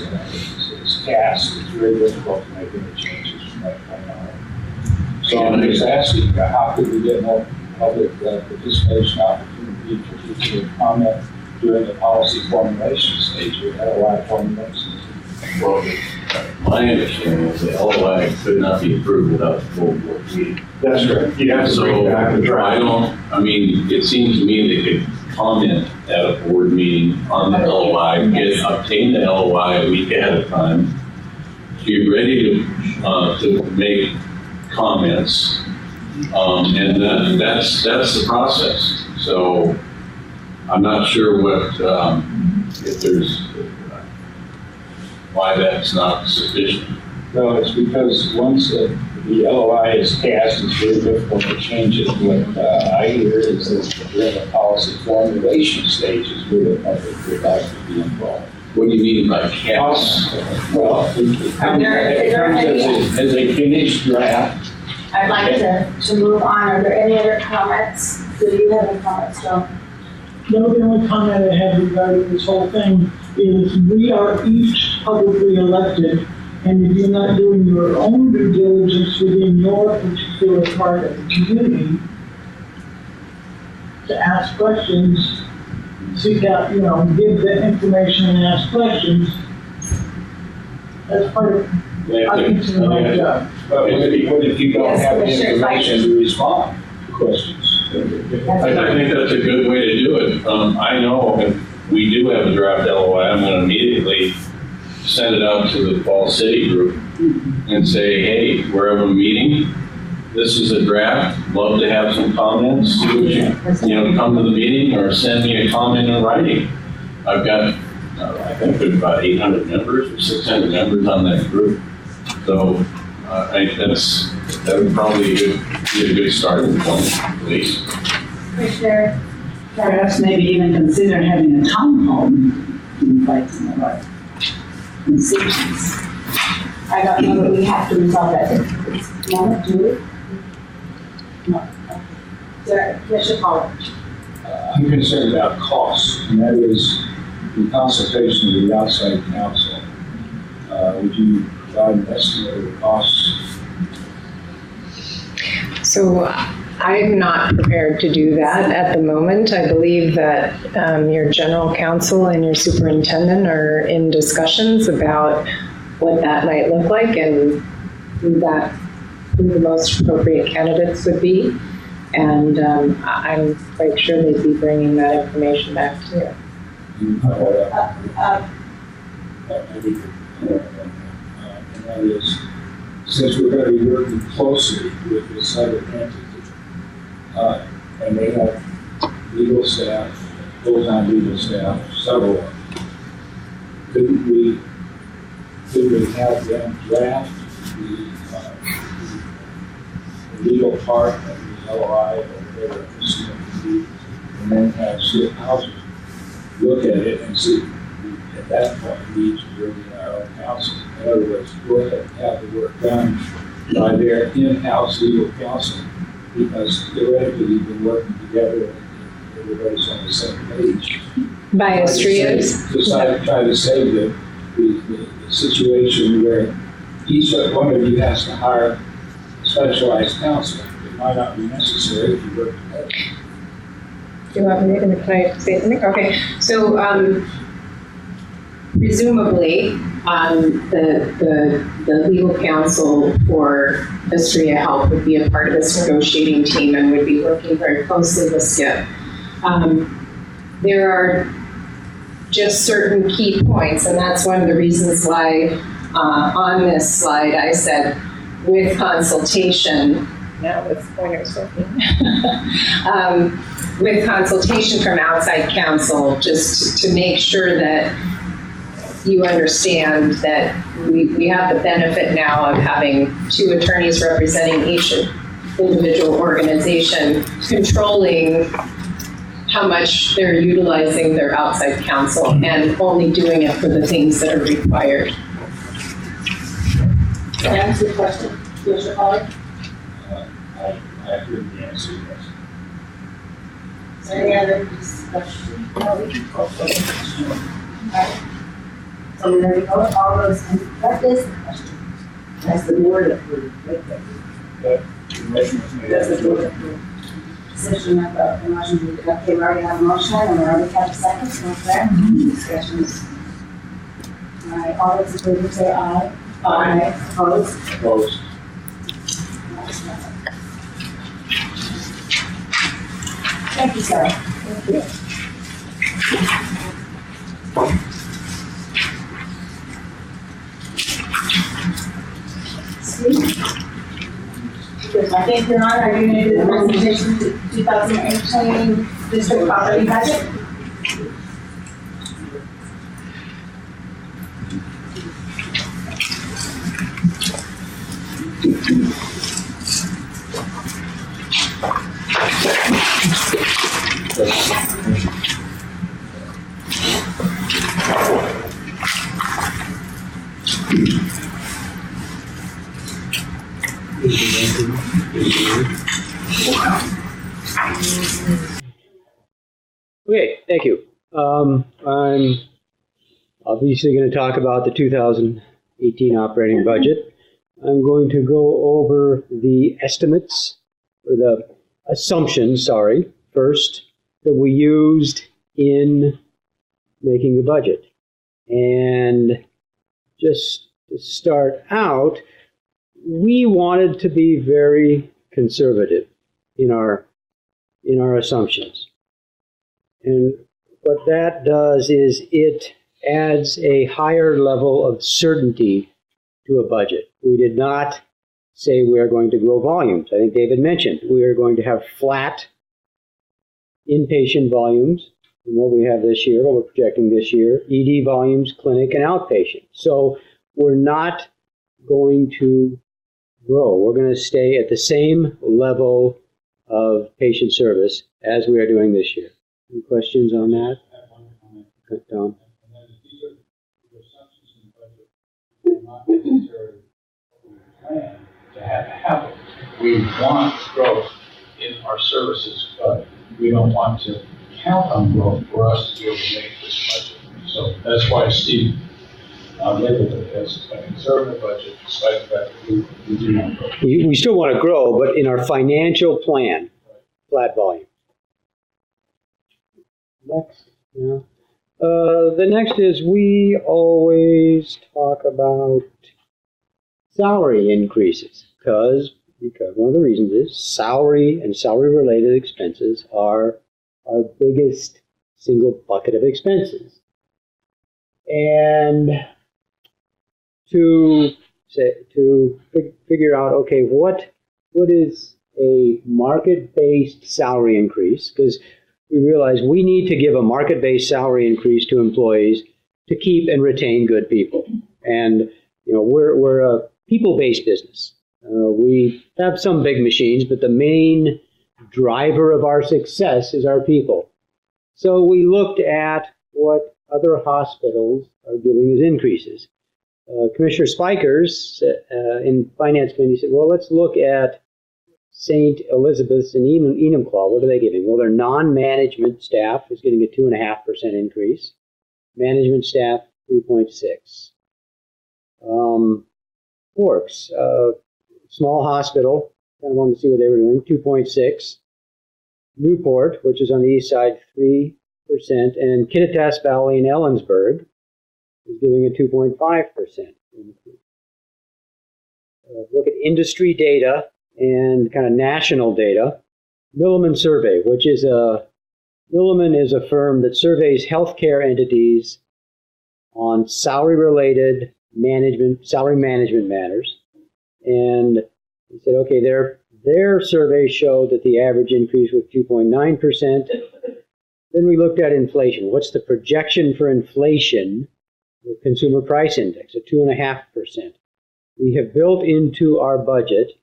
cast, it's very difficult to make any changes from that point on. So I'm just asking, how could we get more public participation opportunity for people to comment during the policy formulation stage with LOI formulation? Well, my understanding is the LOI could not be approved without the full board meeting. That's correct. You have to bring back the draft. It seems to me they could comment at a board meeting on the LOI, obtain the LOI a week ahead of time, be ready to make comments, and then that's the process. So I'm not sure if there's why that's not sufficient. No, it's because once the LOI is cast, it's very difficult to change it. What I hear is that during the policy formulation stage is where the public would like to be involved. What do you mean by cast? Well, it comes as a finished draft. I'd like to move on. Are there any other comments? Do you have any comments, Joe? No, the only comment I have regarding this whole thing is we are each publicly elected, and if you're not doing your own due diligence within your particular part of the community to ask questions, seek out, give the information and ask questions, that's part of, I consider my job. But what if you don't Yes, have the Commissioner information to respond to questions? I think that's a good way to do it. I know if we do have a draft LOI, I'm going to immediately send it out to the Fall City group and say, hey, we're having a meeting. This is a draft. Love to have some comments. Come to the meeting or send me a comment in writing. I've got, I think there's about 800 members or 600 members on that group. So I think that would probably be a good starting point, at least. Commissioner? Perhaps maybe even consider having a town hall meeting to invite some of our constituents. I don't know that we have to resolve that. No, do we? No. Commissioner Collins? I'm concerned about costs, and that is in consultation with the outside counsel. Would you provide an estimate of the costs? So I'm not prepared to do that at the moment. I believe that your general counsel and your superintendent are in discussions about what that might look like and who the most appropriate candidates would be. And I'm quite sure they'd be bringing that information back to you. And that is, since we're going to be working closely with this other entity, and they have legal staff, full-time legal staff, several of them, could we have them draft the legal part of the LOI or whatever it's going to be, and then have city housing look at it and see at that point we need to bring in our own counsel. In other words, go ahead and have the work done by their in-house legal counsel, because theoretically you've been working together and everybody's on the same page. By Astria's? Try to save the situation where each one of you has to hire specialized counsel. It might not be necessary if you work together. Do you want me to, can I say something? Okay, so presumably the legal counsel for Astria Health would be a part of this negotiating team and would be working very closely with Skip. There are just certain key points, and that's one of the reasons why on this slide I said with consultation. Now with pointers working. With consultation from outside counsel, just to make sure that you understand that we have the benefit now of having two attorneys representing each individual organization, controlling how much they're utilizing their outside counsel and only doing it for the things that are required. Can I ask you a question, Commissioner Pollard? I heard the answer, yes. Is there any other discussion? No, we can call for the question. Alright. So we're going to vote all those, and that is the question. That's the board approved, right? That's the board approved. Decision of the motion, okay, we already have a motion, and we already have a second, so fair. Discussions. Alright, all those in favor say aye. Aye. Opposed? Opposed. Thank you, sir. Thank you. I think you're on, are you going to do the presentation to 2018 district property budget? Okay, thank you. I'm obviously going to talk about the 2018 operating budget. I'm going to go over the estimates, or the assumptions, first, that we used in making the budget. And just to start out, we wanted to be very conservative in our assumptions. And what that does is it adds a higher level of certainty to a budget. We did not say we are going to grow volumes. I think David mentioned we are going to have flat inpatient volumes in what we have this year, what we're projecting this year, ED volumes, clinic, and outpatient. So we're not going to grow. We're going to stay at the same level of patient service as we are doing this year. Any questions on that? Tom? Not necessarily plan to have happen. We want growth in our services, but we don't want to count on growth for us to be able to make this budget. So that's why Steve labeled it as a conservative budget, despite the fact that we do not grow. We still want to grow, but in our financial plan, flat volume. Next. Yeah. The next is we always talk about salary increases because one of the reasons is salary and salary related expenses are our biggest single bucket of expenses. And to figure out, okay, what is a market-based salary increase? Because we realize we need to give a market-based salary increase to employees to keep and retain good people. And we're a people-based business. We have some big machines, but the main driver of our success is our people. So we looked at what other hospitals are giving as increases. Commissioner Spikers in Finance Committee said, well, let's look at St. Elizabeth's and Enumclaw. What are they giving? Well, their non-management staff is getting a 2.5% increase. Management staff, 3.6%. Forks, small hospital, kind of wanted to see what they were doing, 2.6%. Newport, which is on the east side, 3%. And Kittitas Valley and Ellensburg is giving a 2.5% increase. Look at industry data and kind of national data. Milliman Survey, which is Milliman is a firm that surveys healthcare entities on salary-related salary management matters. And they said, okay, their survey showed that the average increase was 2.9%. Then we looked at inflation. What's the projection for inflation? The consumer price index, at 2.5%. We have built into our budget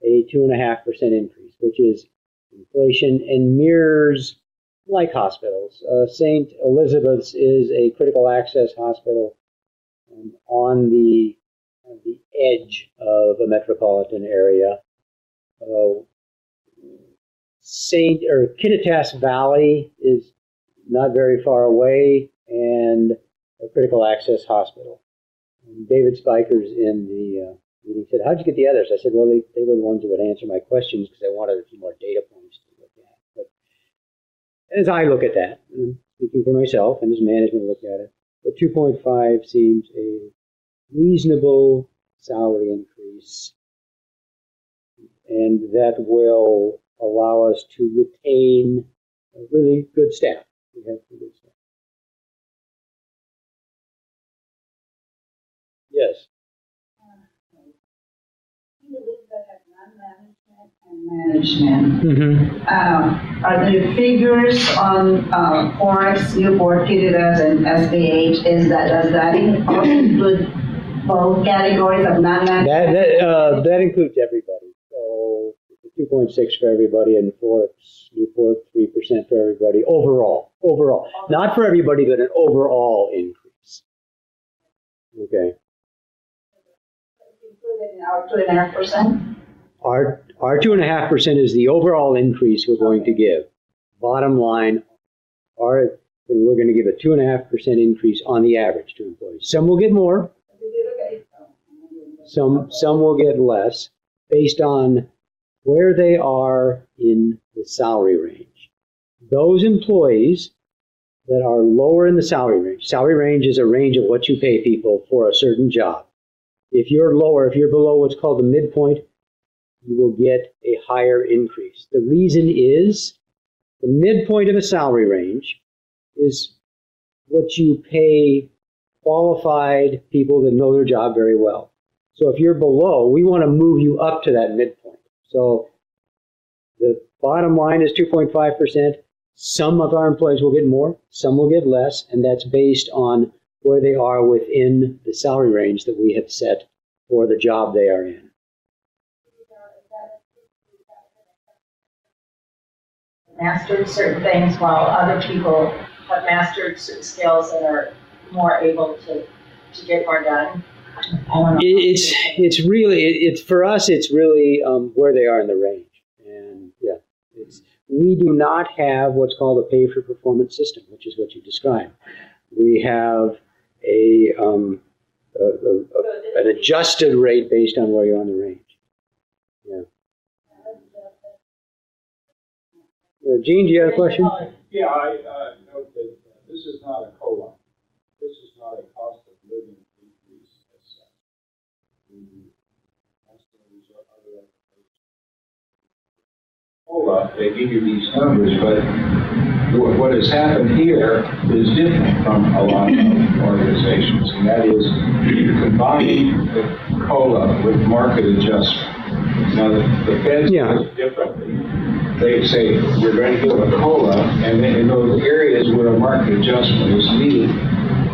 a 2.5% increase, which is inflation and mirrors like hospitals. St. Elizabeth's is a critical access hospital on the edge of a metropolitan area. Kittitas Valley is not very far away, and a critical access hospital. And David Spikers in the meeting said, how'd you get the others? I said, well, they were the ones who would answer my questions because I wanted a few more data points to look at. But as I look at that, speaking for myself and as management look at it, the 2.5 seems a reasonable salary increase, and that will allow us to retain a really good staff. We have some good staff. Yes. Management. Mm-hmm. Are there figures on Forex, Newport, Kittitas, and SAH? Does that also include both categories of non-management? That includes everybody. So 2.6 for everybody, and Forex, Newport, 3% for everybody. Overall, not for everybody, but an overall increase. Okay. Included in our 2.5%. Our 2.5% is the overall increase we're going to give. Bottom line, we're going to give a 2.5% increase on the average to employees. Some will get more. Some will get less based on where they are in the salary range. Those employees that are lower in the salary range is a range of what you pay people for a certain job. If you're below what's called the midpoint, you will get a higher increase. The reason is the midpoint of a salary range is what you pay qualified people that know their job very well. So if you're below, we want to move you up to that midpoint. So the bottom line is 2.5%. Some of our employees will get more, some will get less, and that's based on where they are within the salary range that we have set for the job they are in. Mastered certain things while other people have mastered certain skills and are more able to get more done. It's really for us. It's really where they are in the range, and yeah, we do not have what's called a pay for performance system, which is what you described. We have an adjusted rate based on where you're on the range. Yeah. Gene, do you have a question? Yeah, I note that this This is not a COLA. This is not a cost of living increase as such. The hospitals are other COLA, they give you these numbers, but what has happened here is different from a lot of organizations, and that is you combine the COLA with market adjustment. Now, the feds do it differently. They say, we're going to give a COLA, and then in those areas where a market adjustment is needed,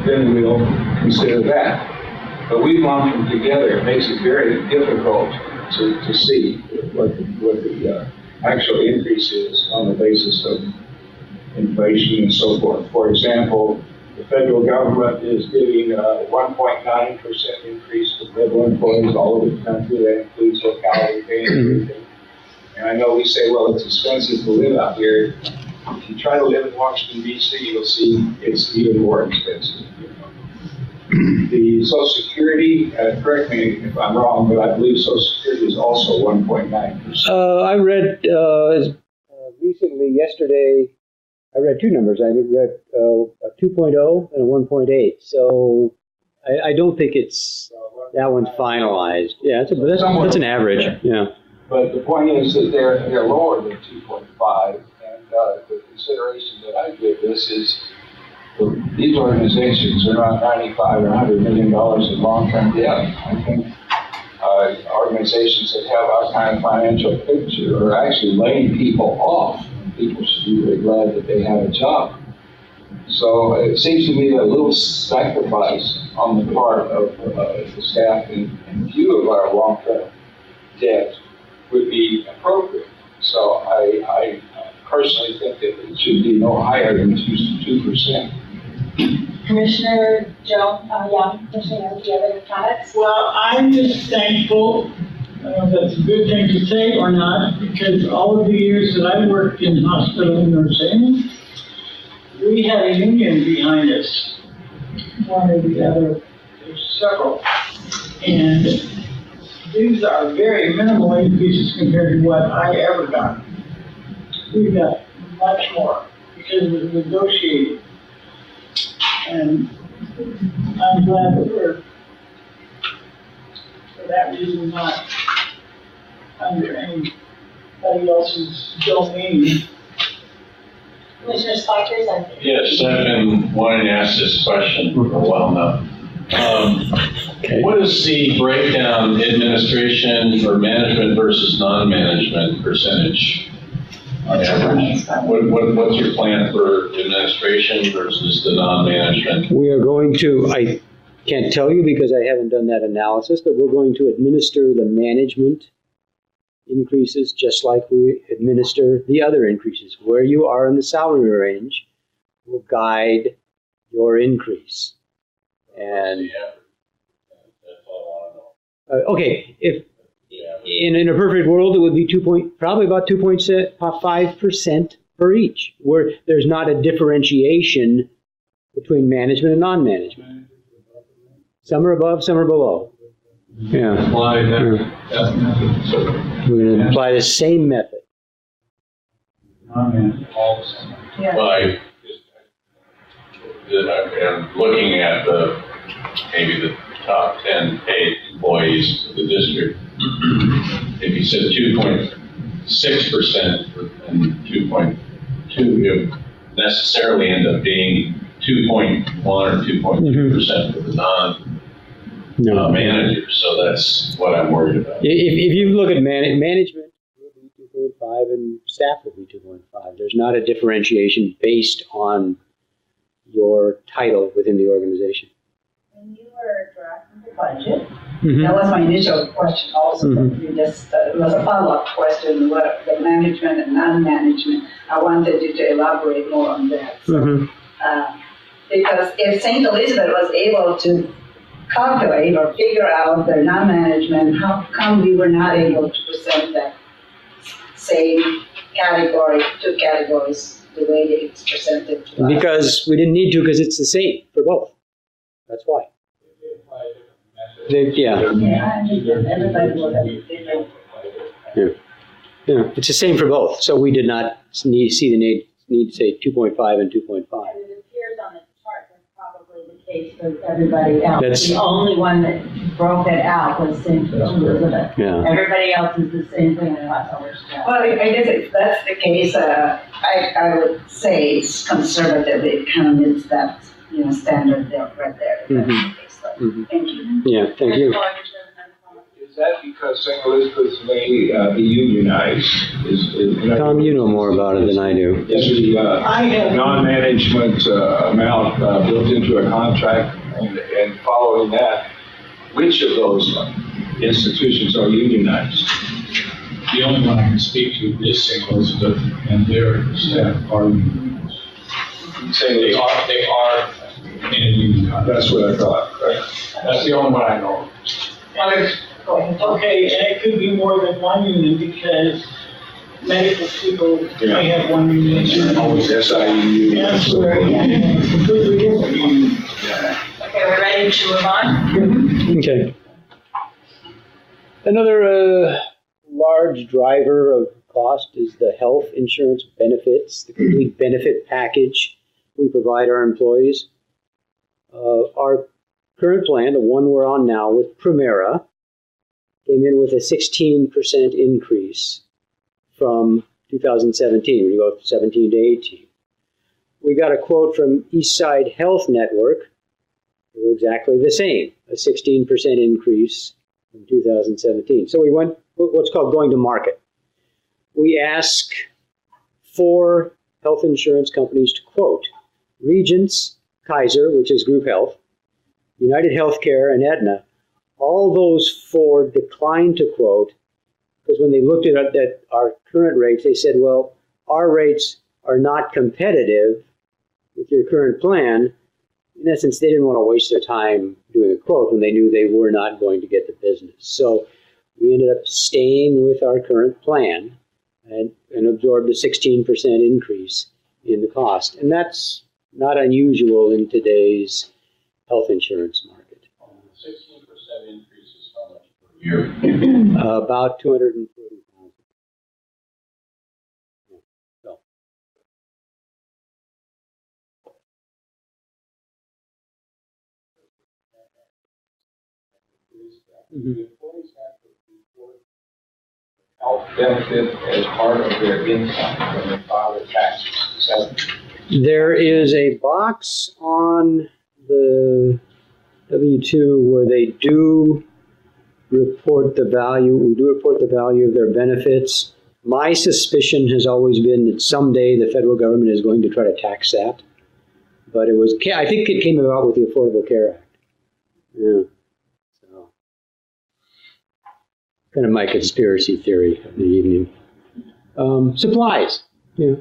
then we'll consider that. But we've lumped them together. It makes it very difficult to see what the actual increase is on the basis of inflation and so forth. For example, the federal government is giving a 1.9% increase to federal employees all over the country. That includes locality pay and everything. And I know we say, well, it's expensive to live out here. If you try to live in Washington, D.C., you'll see it's even more expensive. The Social Security, correct me if I'm wrong, but I believe Social Security is also 1.9%. I read recently, yesterday, I read two numbers. I read a 2.0 and a 1.8. So I don't think that one's finalized. Yeah, that's an average. Yeah. But the point is that they're lower than 2.5, and the consideration that I give this is these organizations are not $95 or $100 million in long-term debt. I think organizations that have our kind of financial picture are actually laying people off. People should be very glad that they have a job. So it seems to me that a little sacrifice on the part of the staff in view of our long-term debt would be appropriate. So I personally think that it should be no higher than 2%. Commissioner Young, Commissioner, do you have any comments? Well, I'm just thankful, I don't know if that's a good thing to say or not, because all of the years that I worked in hospital nursing, we had a union behind us, one or the other, there's several. And these are very minimal increases compared to what I ever got. We got much more because it was negotiated. And I'm glad that we're, for that reason, not under anybody else's domain. Commissioner Spikers, Yes, I've been wanting to ask this question for a while now. What is the breakdown administration or management versus non-management percentage on average? What's your plan for administration versus the non-management? We are going to, I can't tell you because I haven't done that analysis, but we're going to administer the management increases just like we administer the other increases. Where you are in the salary range will guide your increase. And that's all I want to know. okay, if in a perfect world, it would be probably about 2.5% for each, where there's not a differentiation between management and non-management. Some are above, some are below. Yeah. Apply that method. So, We're going to apply the same method. all the same. Well, I'm looking at maybe the top 10 paid employees of the district. If you said 2.6% and 2.2, you necessarily end up being 2.1 or 2.2% for the non-managers. So that's what I'm worried about. If you look at management, will be 2.5 and staff will be 2.5. There's not a differentiation based on your title within the organization. when you were drafting the budget, that was my initial question also, but you just, it was a follow-up question, what the management and non-management, I wanted you to elaborate more on that. So, because if St. Elizabeth was able to calculate or figure out their non-management, how come we were not able to present that same category, two categories, the way that it's presented to us? Because we didn't need to, because it's the same for both. That's why. Yeah, I understand. Everybody will have different. Yeah, it's the same for both. So we did not see the need to say 2.5 and 2.5. And it appears on the case for everybody else. That's- The only one that broke it out was St. Elizabeth. Yeah. Everybody else is the same thing in West. Well, I guess if that's the case, I would say it's conservative. It kind of meets that, standard there, right there. If that's the case. So, Thank you. Yeah, thank you. Is that because St. Elizabeth's may be unionized? Tom, you know more about it than I do. Is the non-management amount built into a contract? And following that, which of those institutions are unionized? The only one I can speak to is St. Elizabeth, and their staff are union. They are in a union contract. That's what I thought, right? That's the only one I know. Okay, and it could be more than one union because medical people may have one union. Always SIU. Elsewhere, completely different union. Okay, we're ready to move on? Okay. Another large driver of cost is the health insurance benefits, the complete benefit package we provide our employees. Our current plan, the one we're on now with Primera, came in with a 16% increase from 2017. We go from 17 to 18. We got a quote from Eastside Health Network. They were exactly the same, a 16% increase from 2017. So we went what's called going to market. We ask 4 health insurance companies to quote. Regents, Kaiser, which is group health, United Healthcare, and Aetna. All those 4 declined to quote because when they looked at our current rates, they said, well, our rates are not competitive with your current plan. In essence, they didn't want to waste their time doing a quote when they knew they were not going to get the business. So we ended up staying with our current plan and absorbed a 16% increase in the cost. And that's not unusual in today's health insurance market. 16% increase is how much per year? About 240,000. So. The employees have to report health benefit as part of their income when they file their taxes. There is a box on the W-2 where they do report the value. We do report the value of their benefits. My suspicion has always been that someday the federal government is going to try to tax that. But I think it came about with the Affordable Care Act. Yeah. So, kind of my conspiracy theory of the evening. Supplies. Yeah.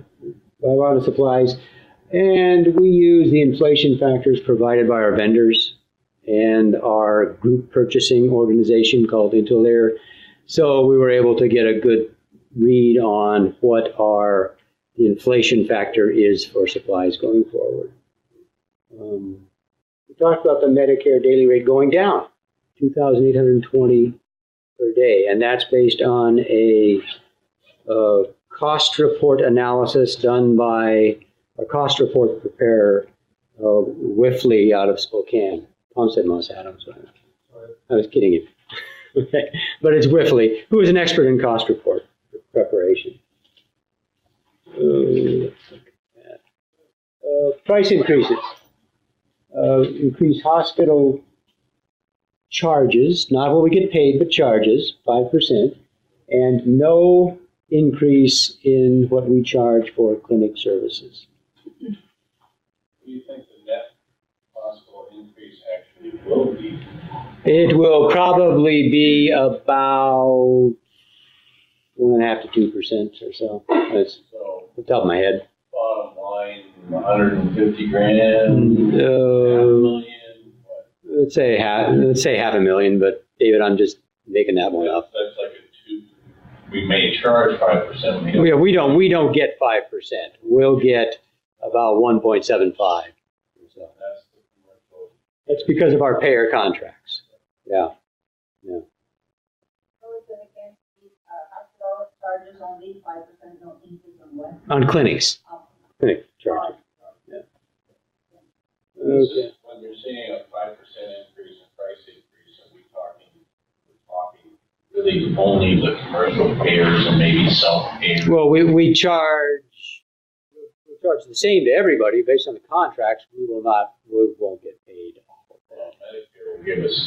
Buy a lot of supplies. And we use the inflation factors provided by our vendors and our group purchasing organization called Intelair. So we were able to get a good read on what the inflation factor is for supplies going forward. We talked about the Medicare daily rate going down, $2,820 per day, and that's based on a cost report analysis done by a cost report preparer, Whiffley out of Spokane. Tom said Los Adams. I was kidding him. Okay. But it's Whiffley, who is an expert in cost report preparation. Let's look at that. Price increases. Increase hospital charges, not what we get paid, but charges, 5%, and no increase in what we charge for clinic services. Do you think the net possible increase actually will be? It will probably be about 1.5% to 2% or so. That's off the top of my head. Bottom line, 150 grand, half a million, what? Let's say $500,000, but David, I'm just making that one up. That's like a 2. We may charge 5%. Yeah, we don't get 5%. We'll get about 1.75. So That's the commercial. that's because of our payer contracts. Yeah. Yeah. So is it against the hospital charges only 5%, no increase on what? On clinics. Clinic charges. Yeah. Okay. When you're seeing really only the commercial payers and maybe self-payers? Well, we charge the same to everybody based on the contracts. We won't get paid.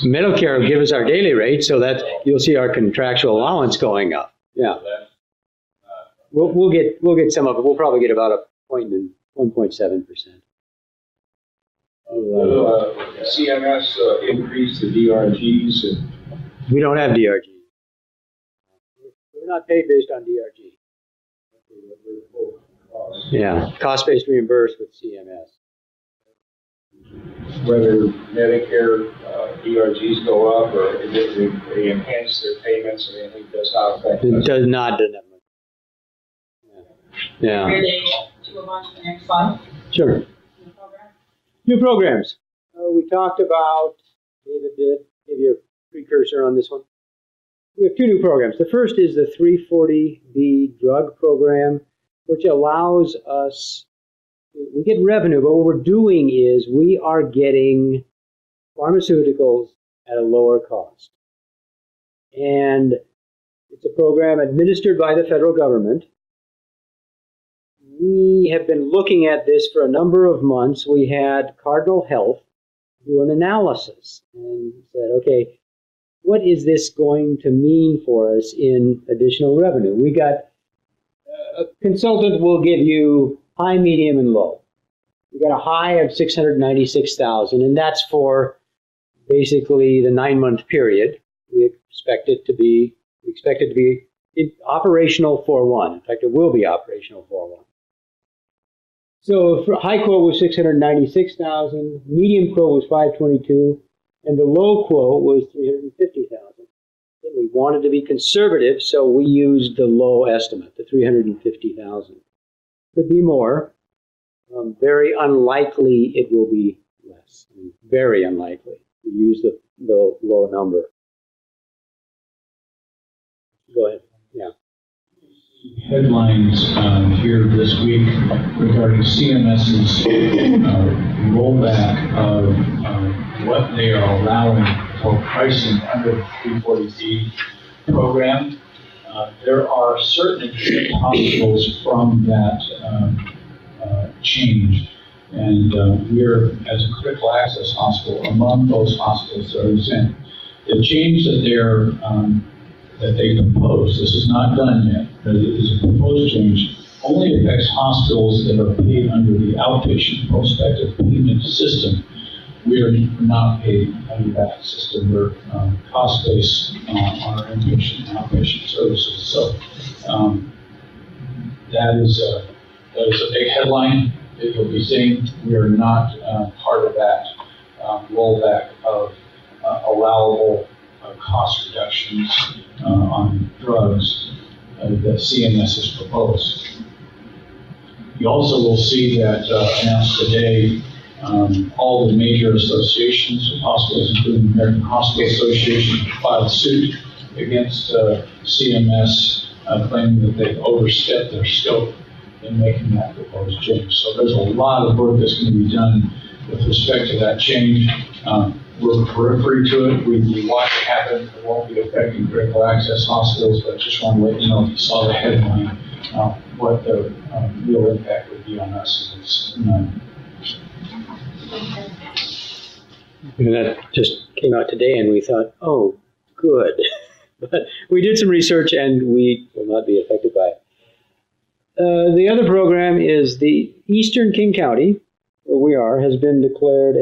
Medicare will give us our daily rate, so that you'll see our contractual allowance going up. Yeah, we'll get some of it. We'll probably get about 1.7%. CMS increase the DRGs and We don't have DRG. We're not paid based on DRG. Yeah, cost-based reimbursed with CMS. whether Medicare DRGs go up or if they enhance their payments or anything, does not affect It us. does not do that much. Yeah. Ready to move on to the next slide? Sure. New programs. We talked about, David did, give you a precursor on this one. We have two new programs. The first is the 340B drug program, which allows us, we get revenue, but what we're doing is we are getting pharmaceuticals at a lower cost. And it's a program administered by the federal government. We have been looking at this for a number of months. We had Cardinal Health do an analysis and said, okay, what is this going to mean for us in additional revenue? We got a consultant will give you high, medium, and low. We got a high of $696,000, and that's for basically the 9-month period. We expect it to be operational 4/1. In fact, it will be operational 4/1. So for high quote was $696,000, medium quote was $522,000, and the low quote was $350,000. We wanted to be conservative, so we used the low estimate, the $350,000. Could be more. Very unlikely it will be less. Very unlikely. We use the low number. Go ahead. Yeah. Headlines here this week regarding CMS's rollback of what they are allowing for pricing under the 340B program. There are certain exempt hospitals from that change, and we're, as a critical access hospital, among those hospitals that are exempt. The change that they proposed, this is not done yet, but it is a proposed change, only affects hospitals that are paid under the outpatient prospective payment system. We are not paid under that system. We're cost-based on our inpatient and outpatient services. So that is a big headline that you'll be seeing. We are not part of that rollback of allowable cost reductions on drugs that CMS has proposed. You also will see that announced today, all the major associations of hospitals, including the American Hospital Association, filed suit against CMS, claiming that they've overstepped their scope in making that proposed change. So there's a lot of work that's going to be done with respect to that change. We're periphery to it. We watch it happen. It won't be affecting critical access hospitals, but I just want to let you know, if you saw the headline, what the real impact would be on us. And that just came out today, and we thought, oh, good. But we did some research, and we will not be affected by it. The other program is the Eastern King County, where we are, has been declared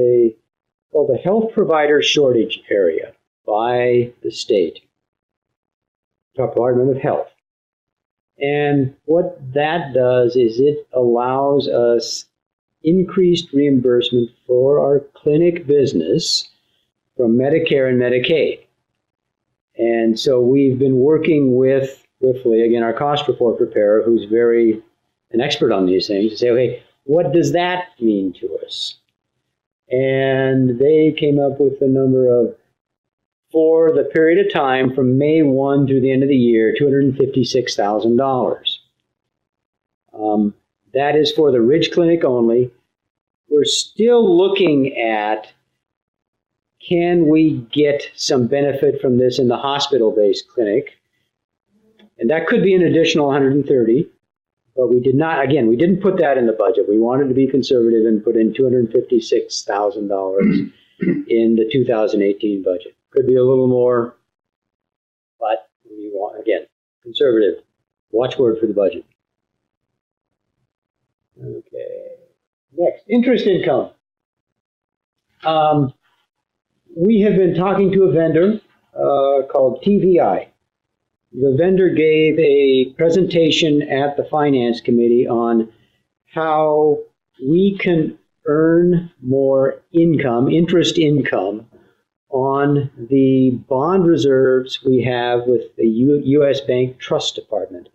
called the Health Provider Shortage Area by the state, Department of Health. And what that does is it allows us increased reimbursement for our clinic business from Medicare and Medicaid. And so we've been working with Whiffley, again, our cost report preparer, who's an expert on these things, to say, okay, what does that mean to us? And they came up with a number of, for the period of time from May 1 through the end of the year, $256,000. That is for the Ridge Clinic only. We're still looking at can we get some benefit from this in the hospital-based clinic? And that could be an additional 130, but we did not, again, we didn't put that in the budget. We wanted to be conservative and put in $256,000 in the 2018 budget. Could be a little more, but we want, again, conservative. Watchword for the budget. Okay. Next, interest income. We have been talking to a vendor called TVI. The vendor gave a presentation at the Finance Committee on how we can earn more income, interest income, on the bond reserves we have with the U.S. Bank Trust Department,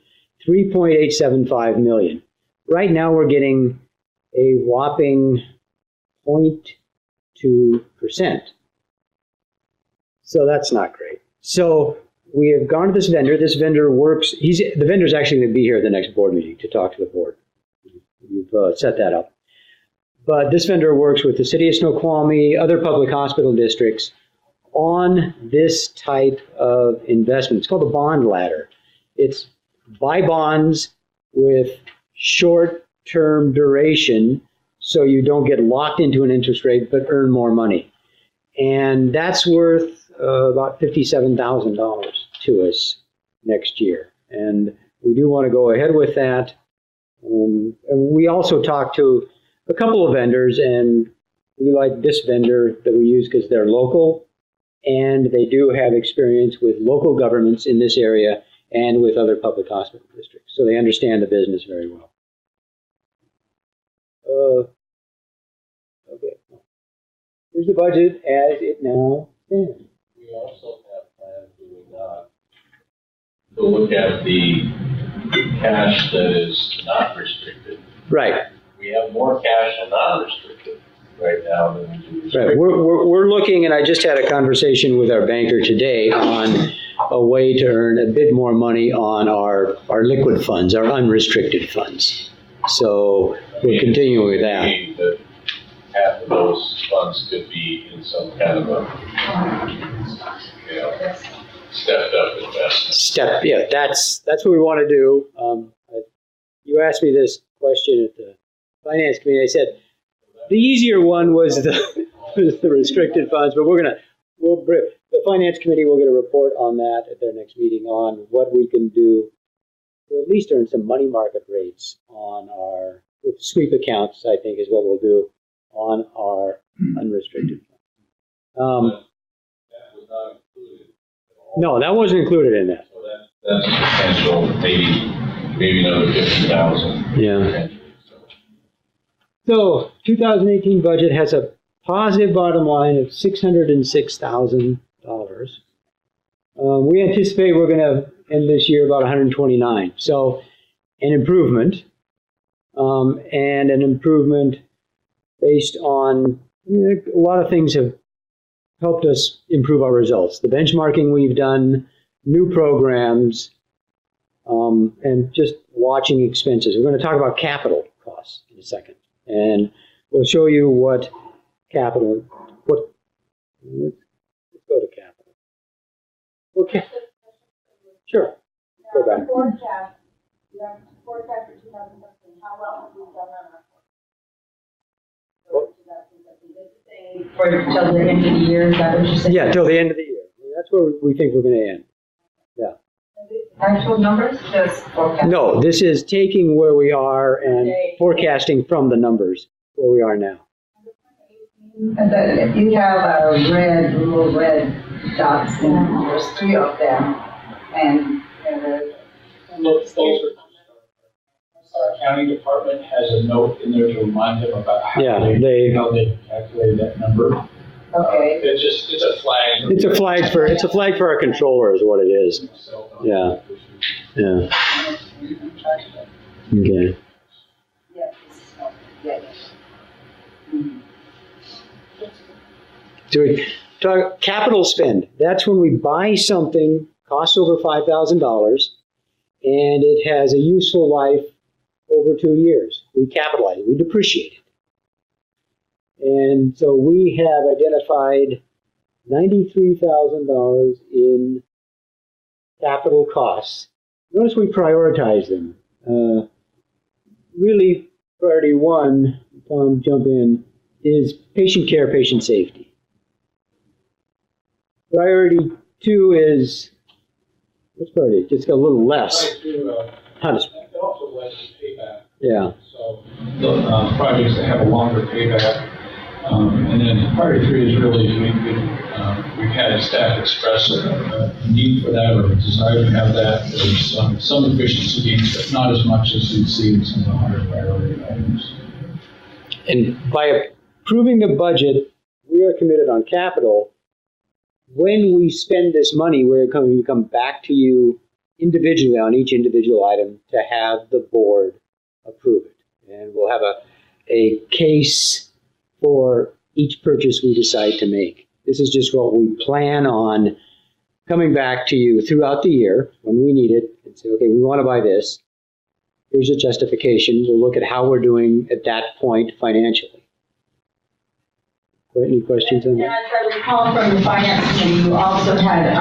$3.875 million. Right now we're getting a whopping 0.2%. So that's not great. So we have gone to this vendor. This vendor works, the vendor's actually going to be here at the next board meeting to talk to the board. We've set that up. But this vendor works with the city of Snoqualmie, other public hospital districts on this type of investment. It's called a bond ladder. It's buy bonds with short-term duration so you don't get locked into an interest rate but earn more money. And that's worth about $57,000 to us next year. And we do want to go ahead with that. And we also talked to a couple of vendors, and we like this vendor that we use because they're local, and they do have experience with local governments in this area and with other public hospital districts. So they understand the business very well. Okay. Here's the budget as it now stands. We also have plans, do we not, to look at the cash that is not restricted. Right. We have more cash and non-restricted right now than we do restricted. Right. We're looking, and I just had a conversation with our banker today on a way to earn a bit more money on our liquid funds, our unrestricted funds. So we're continuing with that. Meaning that half of those funds could be in some kind of a, stepped up investment. Yeah, that's what we want to do. You asked me this question at the Finance Committee. I said the easier one was the restricted funds, but the Finance Committee will get a report on that at their next meeting on what we can do to at least earn some money market rates on our sweep accounts, I think is what we'll do on our unrestricted funds. That was not included at all. No, that wasn't included in that. So that's a potential, maybe another 50,000. Yeah. So 2018 budget has a positive bottom line of $606,000. We anticipate we're going to end this year about 129. So an improvement, and an improvement based on a lot of things have helped us improve our results. The benchmarking we've done, new programs, and just watching expenses. We're going to talk about capital costs in a second. And we'll show you what capital, let's go to capital. Okay. Sure. Go back. Forecast, you have forecast for 2017. How well have we done on our forecast? For till the end of the year, is that what you said? Yeah, till the end of the year. That's where we think we're going to end. Yeah. Actual numbers, just forecast? No, this is taking where we are and forecasting from the numbers where we are now. And you have little red dots, and there's 3 of them, and Those are, our accounting department has a note in there to remind them about how they calculated that number. okay. It's a flag. It's a flag for our controller is what it is. Yeah. Yeah. Okay. So we talk capital spend. That's when we buy something, costs over $5,000, and it has a useful life over 2 years. We capitalize it, we depreciate it. And so we have identified $93,000 in capital costs. Notice we prioritize them. Really, priority one, Tom, jump in, is patient care, patient safety. Priority two is, what's priority? Just a little less. How does? It also lets payback. Yeah. So the projects that have a longer payback. And then priority three is really, we've had staff express a need for that or a desire to have that. There's some efficiency gains, but not as much as you'd see in some of the higher priority items. And by approving the budget, we are committed on capital. When we spend this money, we're going to come back to you individually on each individual item to have the board approve it. And we'll have a case for each purchase we decide to make. This is just what we plan on coming back to you throughout the year when we need it and say, okay, we want to buy this. Here's a justification. We'll look at how we're doing at that point financially. Any questions on And that? as I recall from the finance committee, you also had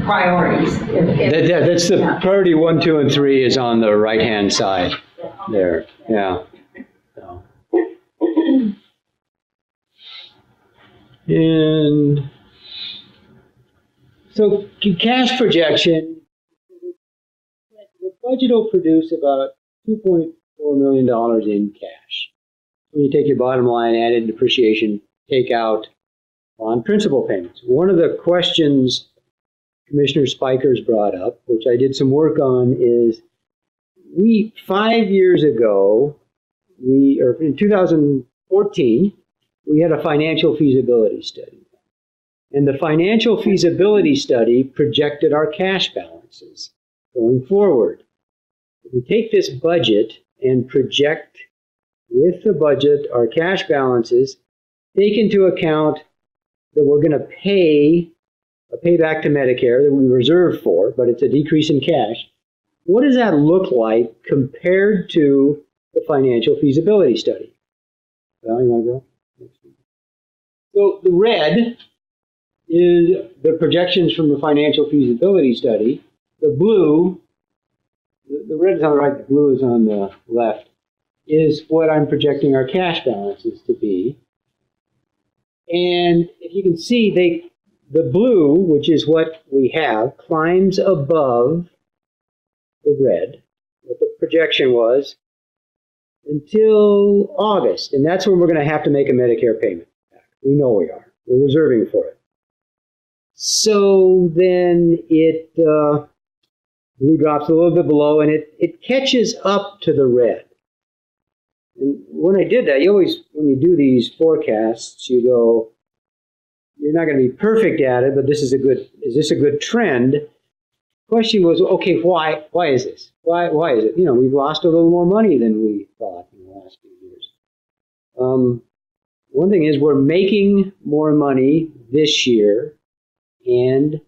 priorities. That's the priority 1, 2, and 3 is on the right-hand side there. Yeah. So. And so cash projection, the budget will produce about $2.4 million in cash. When you take your bottom line, add in depreciation, take out on principal payments. One of the questions Commissioner Spikers brought up, which I did some work on, is 5 years ago, or in 2014, we had a financial feasibility study. And the financial feasibility study projected our cash balances going forward. If we take this budget and project with the budget our cash balances, take into account that we're going to pay a payback to Medicare that we reserve for, but it's a decrease in cash. What does that look like compared to the financial feasibility study? Well, you want to go? So the red is the projections from the financial feasibility study. The blue, the red is on the right, the blue is on the left, is what I'm projecting our cash balances to be. And if you can see, the blue, which is what we have, climbs above the red, what the projection was, until August. And that's when we're going to have to make a Medicare payment. We know we are. We're reserving for it. So then blue drops a little bit below, and it catches up to the red. And when I did that, when you do these forecasts, you go, you're not going to be perfect at it, but is this a good trend? The question was, okay, why is this? Why is it? We've lost a little more money than we thought in the last few years. One thing is we're making more money this year and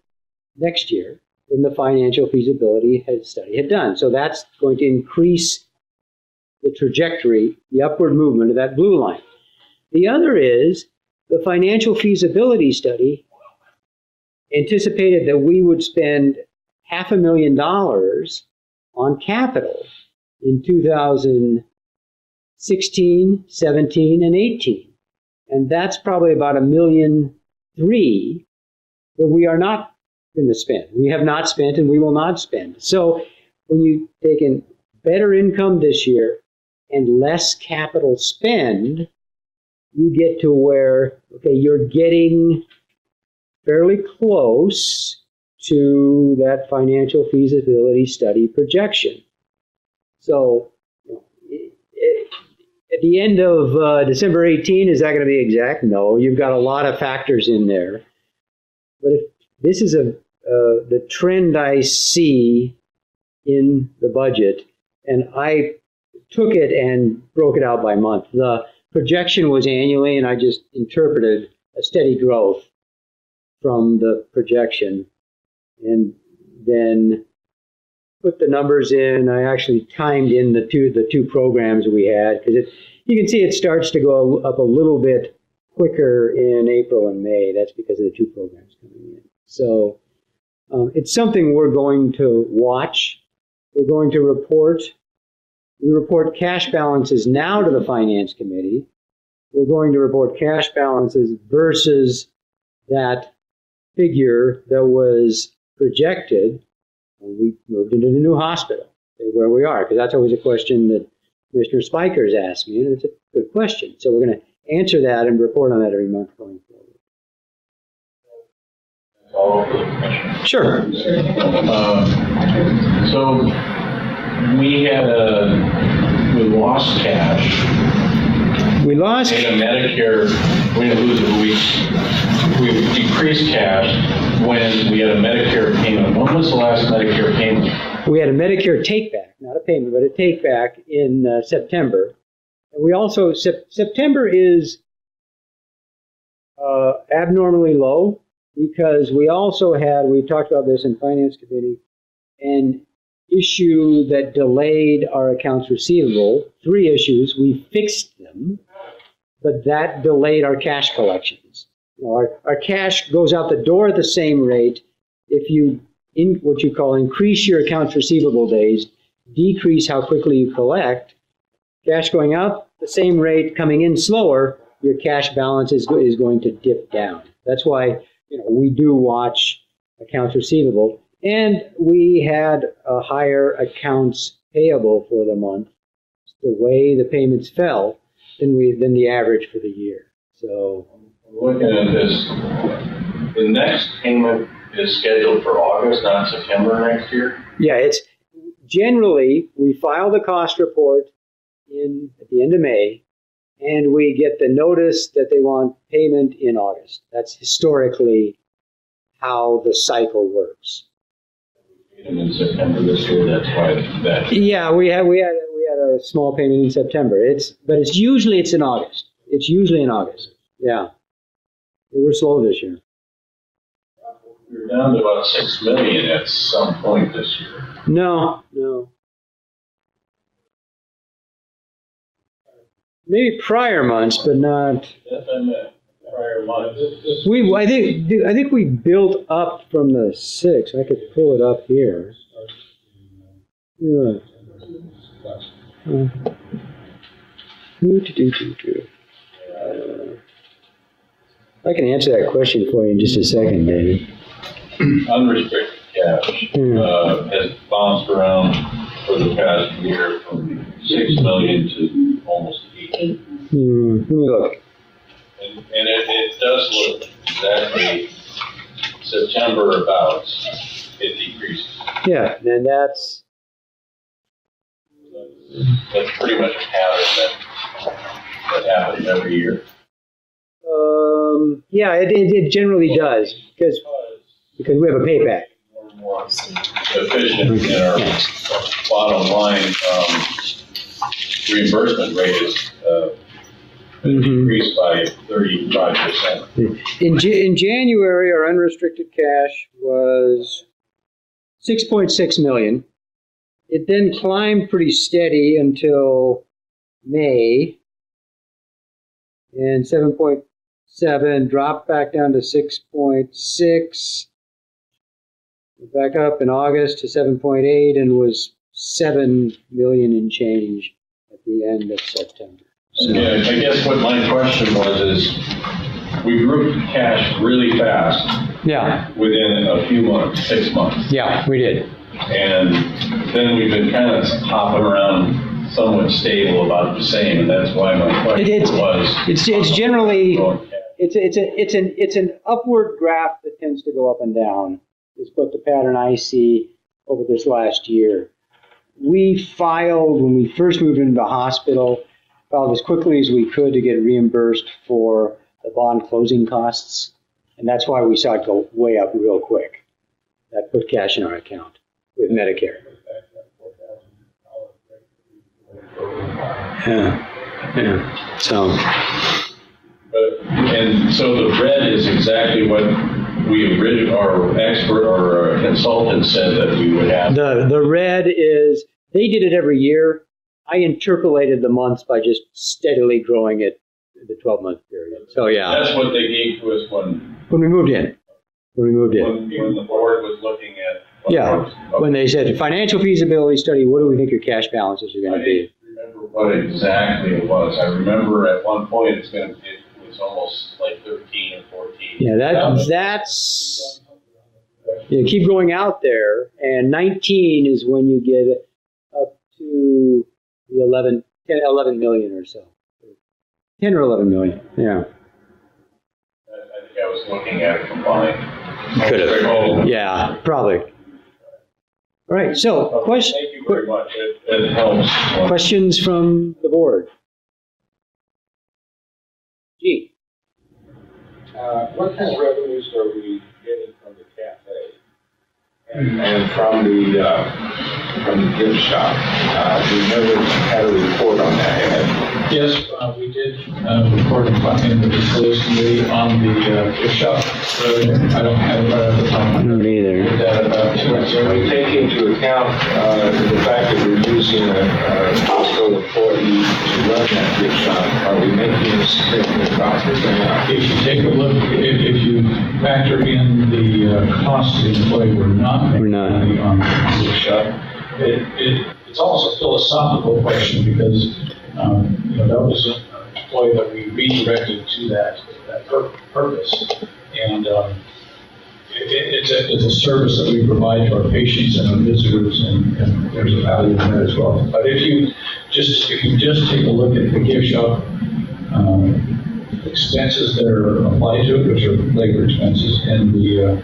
next year than the financial feasibility study had done. So that's going to increase the trajectory, the upward movement of that blue line. The other is the financial feasibility study anticipated that we would spend $500,000 on capital in 2016, 17, and 18. And that's probably about $1.3 million that we are not going to spend. We have not spent and we will not spend. So when you take in better income this year and less capital spend, you get to where, okay, you're getting fairly close to that financial feasibility study projection. So at the end of December 18, is that going to be exact? No, you've got a lot of factors in there. But if this is the trend I see in the budget, and I took it and broke it out by month. The projection was annually, and I just interpreted a steady growth from the projection, and then put the numbers in. I actually timed in the two programs we had, because you can see it starts to go up a little bit quicker in April and May. That's because of the two programs coming in. So it's something we're going to watch. We're going to report. We report cash balances now to the Finance Committee. We're going to report cash balances versus that figure that was projected when we moved into the new hospital, where we are, because that's always a question that Mr. Spiker's asked me, and it's a good question. So we're going to answer that and report on that every month going forward. Follow-up for the commissioner. Sure. So we lost cash. We lost. We had a Medicare, we didn't lose it, we decreased cash when we had a Medicare payment. When was the last Medicare payment? We had a Medicare take-back, not a payment, but a take-back in September. And we also, September is abnormally low because we also had, we talked about this in Finance Committee, an issue that delayed our accounts receivable. 3 issues. We fixed them, but that delayed our cash collections. You know, our cash goes out the door at the same rate if you, in what you call, increase your accounts receivable days, decrease how quickly you collect. Cash going out the same rate, coming in slower, your cash balance is going to dip down. That's why, you know, we do watch accounts receivable. And we had a higher accounts payable for the month, the way the payments fell, than the average for the year. So, looking at this, the next payment is scheduled for August, not September next year? yeah, it's generally, we file the cost report at the end of May, and we get the notice that they want payment in August. That's historically how the cycle works. In September this year, that's why that. Yeah, we had a small payment in September. But it's usually in August. It's usually in August. Yeah, we were slow this year. We're down to about $6 million at some point this year. No. Maybe prior months, but not. That's what I meant, prior months. I think we built up from the 6. I could pull it up here. Yeah. I can answer that question for you in just a second, David. Unrestricted cash has bounced around for the past year from 6 million to almost 8. Let me look. And it does look exactly September about, it decreases. Yeah, and that's pretty much a pattern that happens every year. yeah, it generally does because we have a payback. More efficient in our bottom line reimbursement rate is increased by 35%. In January, our unrestricted cash was 6.6 million. It then climbed pretty steady until May, and 7.7 dropped back down to 6.6. Back up in August to 7.8 and was 7 million and change at the end of September. So, yeah, I guess what my question was is, we grew cash really fast. Yeah. Within a few months, 6 months. Yeah, we did. And then we've been kind of hopping around somewhat stable, about the same, and that's why my question was. It's generally, it's an upward graph that tends to go up and down. Is what the pattern I see over this last year. We filed, when we first moved into the hospital, filed as quickly as we could to get reimbursed for the bond closing costs. And that's why we saw it go way up real quick. That put cash in our account with Medicare. Yeah. So. And so the red is exactly what our expert or our consultant said that we would have. The red is, they did it every year. I interpolated the months by just steadily growing it the 12-month period. So, yeah, That's what they gave to us when we moved in. When the board was looking at. Yeah, when they said financial feasibility study, what do we think your cash balances are going to be? I don't remember what exactly it was. I remember at one point it was almost like 13 or 14. Yeah, that's, keep going out there, and 19 is when you get up to the 11 million or so. 10 or 11 million, yeah. I think I was looking at it combined. Could have, yeah, probably. All right, so Thank you very much. It helps. questions from the board? Gene? What kind of revenues are we getting from the cafe? And from the gift shop? We never had a report on that yet. Yes, we did report in the facilities committee on the gift shop revenue. I don't have it right off the top of my I don't either. When we take into account the fact that we're using a hospital employee to run that gift shop, are we making a significant profit or not? If you take a look, if you factor in the cost of the employee, we're not making money on the gift shop. It's also a philosophical question because that was an employee that we redirected to that purpose. And it's a service that we provide to our patients and our visitors, and there's a value in that as well. But if you just take a look at the gift shop expenses that are applied to it, which are labor expenses, and the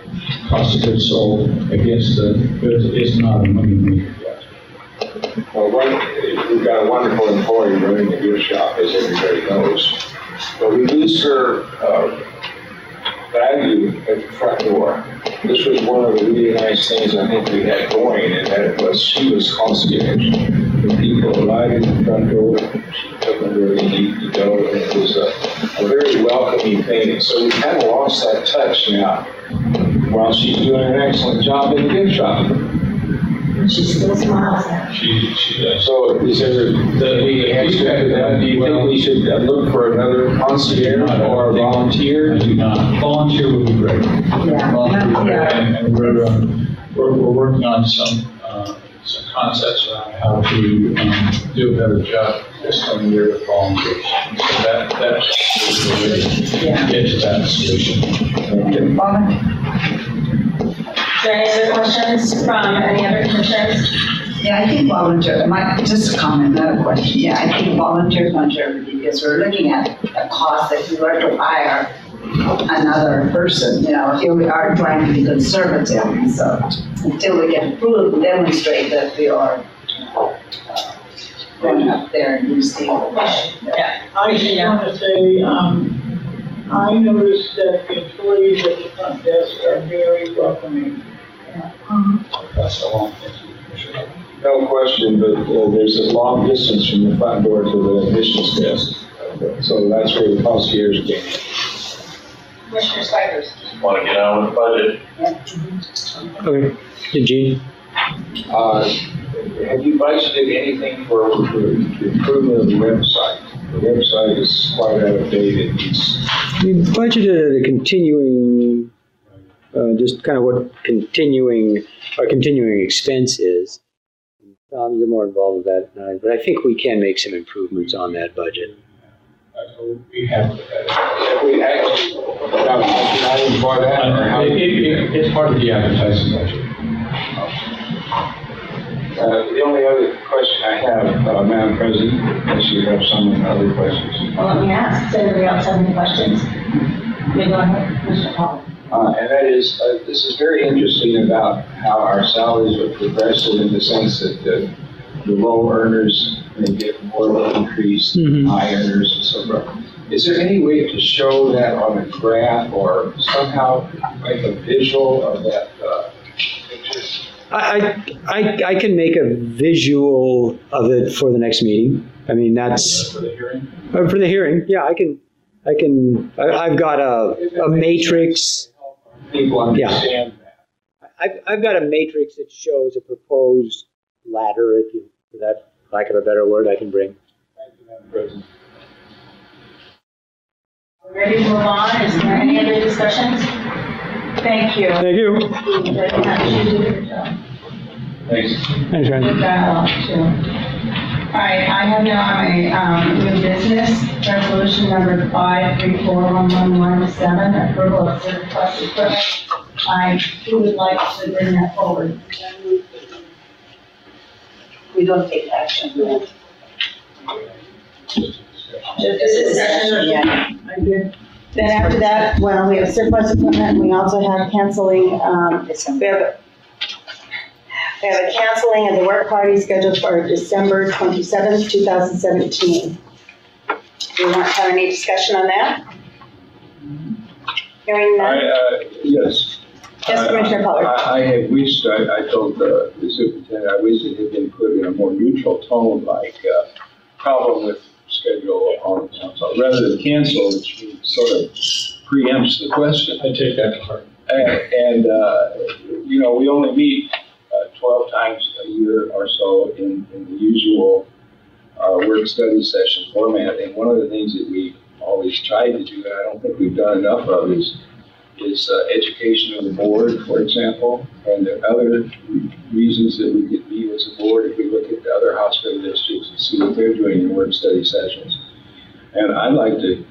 cost of goods sold against the goods, it's not a money maker yet. Well, we've got a wonderful employee running the gift shop, as everybody knows. But we lose her value at the front door. This was one of the really nice things I think we had going, and that she was concierge. The people arrived at the front door, she took them where they needed to go, and it was a very welcoming thing. And so we kind of lost that touch now, while she's doing an excellent job in the gift shop. She still smiles at us. She does. So is there any answer to that? Do you think we should look for another concierge or a volunteer? I do not. Volunteer would be great. Yeah. Volunteer would be great. And we're working on some concepts around how to do a better job this coming year with volunteers. So that's the way to get to that solution. Is there any other questions from any other commissioners? Yeah, I think volunteer, just a comment, not a question. Yeah, I think volunteer longevity, because we're looking at the cost if we were to hire another person. Here we are trying to be conservative, so until we can prove, demonstrate that we are going up there and use the Yeah. I just want to say, I noticed that the employees at the front desk are very welcoming. That's a long thing. No question, but there's a long distance from the front door to the admissions desk. So that's where the concierge came in. Commissioner Spivers? Just want to get on with the budget. Okay. Hey, Gene? Have you budgeted anything for the improvement of the website? The website is quite out of date. We budgeted a continuing, just kind of what our continuing expense is. Tom, you're more involved with that than I, but I think we can make some improvements on that budget. We have to. Have we actually got an item for that? Or how? It's part of the advertising budget. The only other question I have, Madam President, unless you have some other questions. Well, let me ask, does anybody else have any questions? You go ahead, Mr. Paul. And that is, this is very interesting about how our salaries are progressive in the sense that the low earners may get more of an increase than high earners and so forth. Is there any way to show that on a graph or somehow make a visual of that picture? I can make a visual of it for the next meeting. I mean, that's For the hearing? for the hearing. Yeah, I've got a matrix. People understand that. I've got a matrix that shows a proposed ladder, if you, for that lack of a better word, I can bring. Thank you, Madam President. Ready to move on? Is there any other discussions? Thank you. Thank you. Very much. You did a good job. Thanks. Thanks, Ryan. Good dialogue, too. All right, I have now a new business, resolution number 5341117, approval of surplus equipment. Who would like to bring that forward? We don't take action. Just a discussion? Yeah. Then after that, well, we have surplus equipment, we also have canceling, we have a canceling of the work party scheduled for December 27th, 2017. Do you want to have any discussion on that? Hearing none? Yes. Yes, Commissioner Pollard. I had wished, I told the superintendent, I wish it had been put in a more neutral tone, like, problem with schedule on council, rather than cancel, which sort of preempts the question. I take that to heart. And you know, we only meet 12 times a year or so in the usual work study session format. And one of the things that we always tried to do, and I don't think we've done enough of, is education of the board, for example, and the other reasons that we could meet as a board if we look at the other hospital districts and see what they're doing in work study sessions. And I'd like that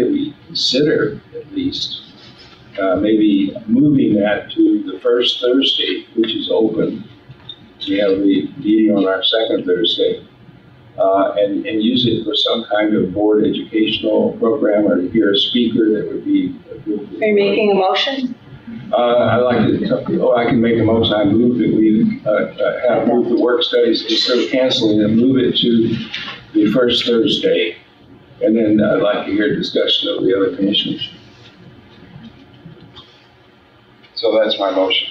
we consider at least maybe moving that to the first Thursday, which is open. We have the meeting on our second Thursday, and use it for some kind of board educational program, or to hear a speaker that would be. Are you making a motion? I'd like to, I can make a motion. I move that we have moved the work studies instead of canceling and move it to the first Thursday. And then I'd like to hear a discussion of the other commissioners. So that's my motion.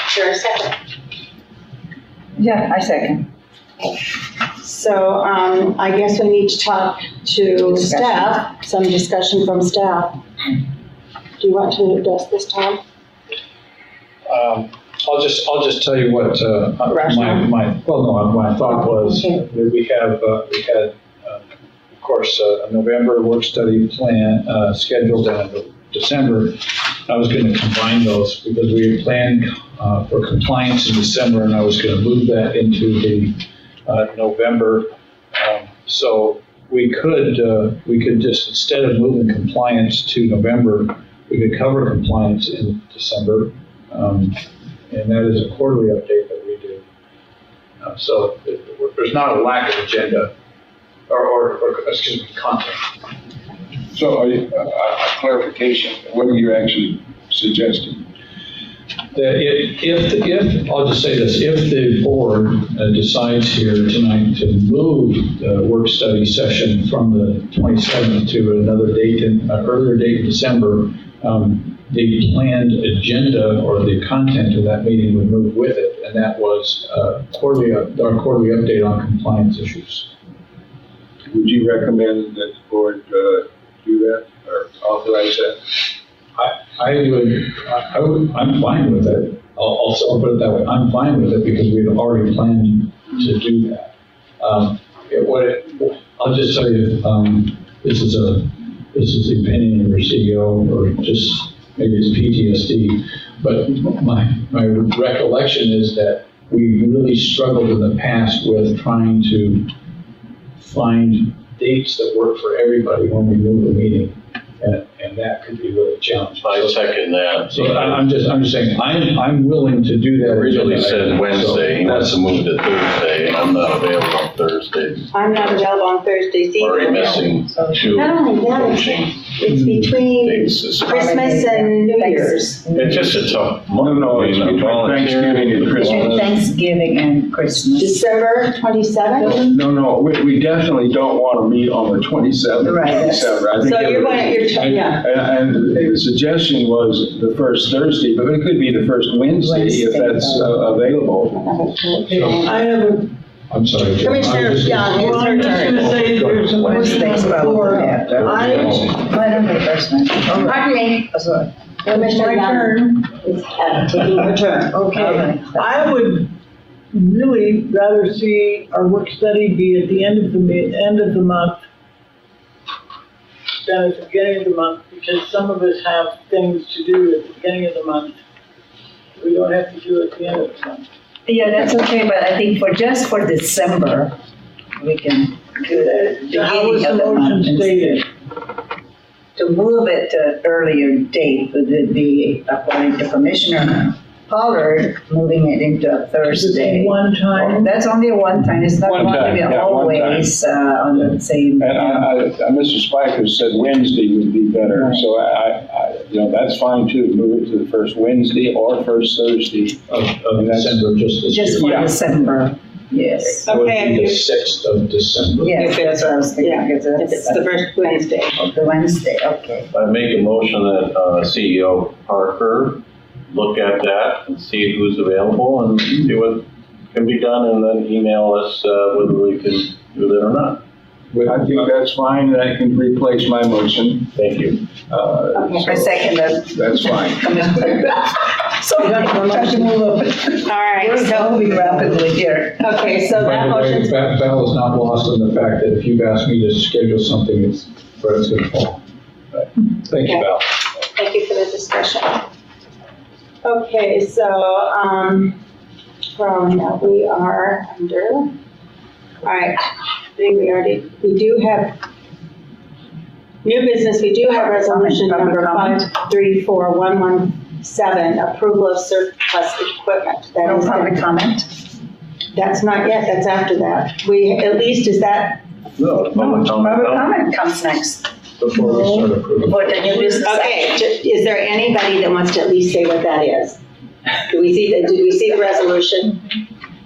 Is there a second? Yeah, I second. So I guess we need to talk to staff, some discussion from staff. Do you want to address this, Tom? I'll just tell you what my thought was. Okay. We had of course a November work study plan scheduled in December. I was going to combine those because we had planned for compliance in December, and I was going to move that into the November. So we could just, instead of moving compliance to November, we could cover compliance in December. And that is a quarterly update that we do. So there's not a lack of agenda or excuse me, content. So a clarification, what are you actually suggesting? If I'll just say this, if the board decides here tonight to move the work study session from the 27th to another date, earlier date in December, the planned agenda or the content of that meeting would move with it, and that was our quarterly update on compliance issues. Would you recommend that the board do that or authorize that? I'm fine with it. I'll put it that way. I'm fine with it because we'd already planned to do that. I'll just tell you, this is the opinion of your CEO, or just maybe it's PTSD. But my recollection is that we really struggled in the past with trying to find dates that work for everybody when we move a meeting. And that could be really challenging. I second that. So I'm just saying, I'm willing to do that. Originally said Wednesday, he wants to move to Thursday, and I'm not available on Thursdays. I'm not available on Thursdays either. Already missing two Not only that, coaching it's between dates this month. Christmas and New Year's. It's just a tough month. No, it's between Thanksgiving and Christmas. Thanksgiving and Christmas. December 27th? No, we definitely don't want to meet on the 27th Right. of December. I think So you're yeah. And the suggestion was the first Thursday, but it could be the first Wednesday if that's available. I'm sorry, Joe. Commissioner Young, it's her turn. say there's a motion on the floor. Pardon me. Commissioner Young is taking her turn. Okay, I would really rather see our work study be at the end of the month done at the beginning of the month, because some of us have things to do at the beginning of the month. We don't have to do it at the end of the month. Yeah, that's okay, but I think just for December, we can do the How was beginning the of the month. motion stated? To move it to an earlier date, would it be according to Commissioner Pollard, moving it into a Is it Thursday? one time? That's only a one time, it's not One going to time, be yeah, one time. always on the same. And Mr. Spiker said Wednesday would be better, so that's fine too. Move it to the first Wednesday or first Thursday. Of December, just this Just year. for Yeah. December, yes. So it would Okay, be the if 6th of December. Yes, that's what I was thinking. Yeah, because if it's the first Wednesday. The Wednesday, okay. I make a motion that CEO Parker look at that and see who's available and see what can be done, and then email us whether we can do that or not. I think that's fine, and I can replace my motion. Thank you. I second that. That's fine. So we have to move up. All right, We're so, moving rapidly here. okay, so By that the way, motion's, battle is not lost on the fact that if you've asked me to schedule something, it's where it's going to fall. Thank you, Okay. Val. thank you for the discussion. Okay, so, now we are under, all right, I think we do have new business, we do have resolution number 534117, approval of surplus equipment. That No is public comment? That's not yet, that's after that. At least is that, No, No, public comment comes next. Before we start approving. For the new business. okay, is there anybody that wants to at least say what that is? Did we see the resolution?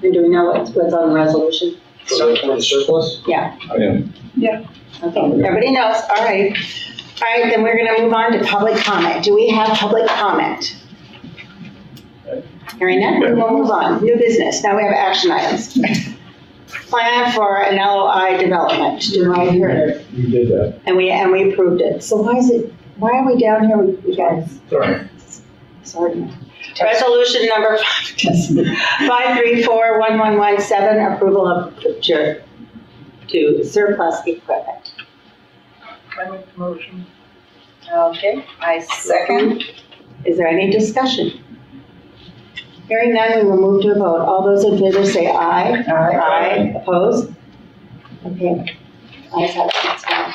And do we know what's on the resolution? For the surplus? Yeah. Yeah. Okay, everybody knows, all right. All right, then we're gonna move on to public comment. Do we have public comment? Hearing none, we'll move on. New business, now we have action items. Plan for an LOI development, do I hear it? You did that. And we approved it. So why are we down here? We got, sorry. Resolution number 5341117, approval of purchase to surplus equipment. I make the motion. Okay, I second. Is there any discussion? Hearing none, we will move to a vote. All those in favor say aye. Aye. Opposed? Okay. Ayes have it, that's fine.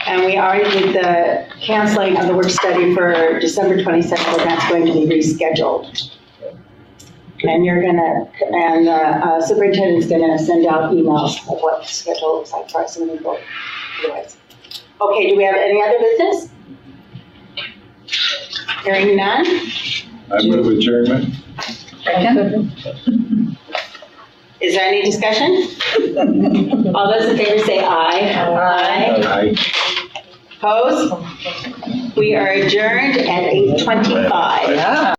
And we already did the canceling of the work study for December 22nd, and that's going to be rescheduled. And the superintendent's gonna send out emails of what the schedule looks like for us when we vote. Otherwise. Okay, do we have any other business? Hearing none? I move adjournment. Second. Is there any discussion? All those in favor say aye. Aye. Opposed? We are adjourned at 8:25. Yeah.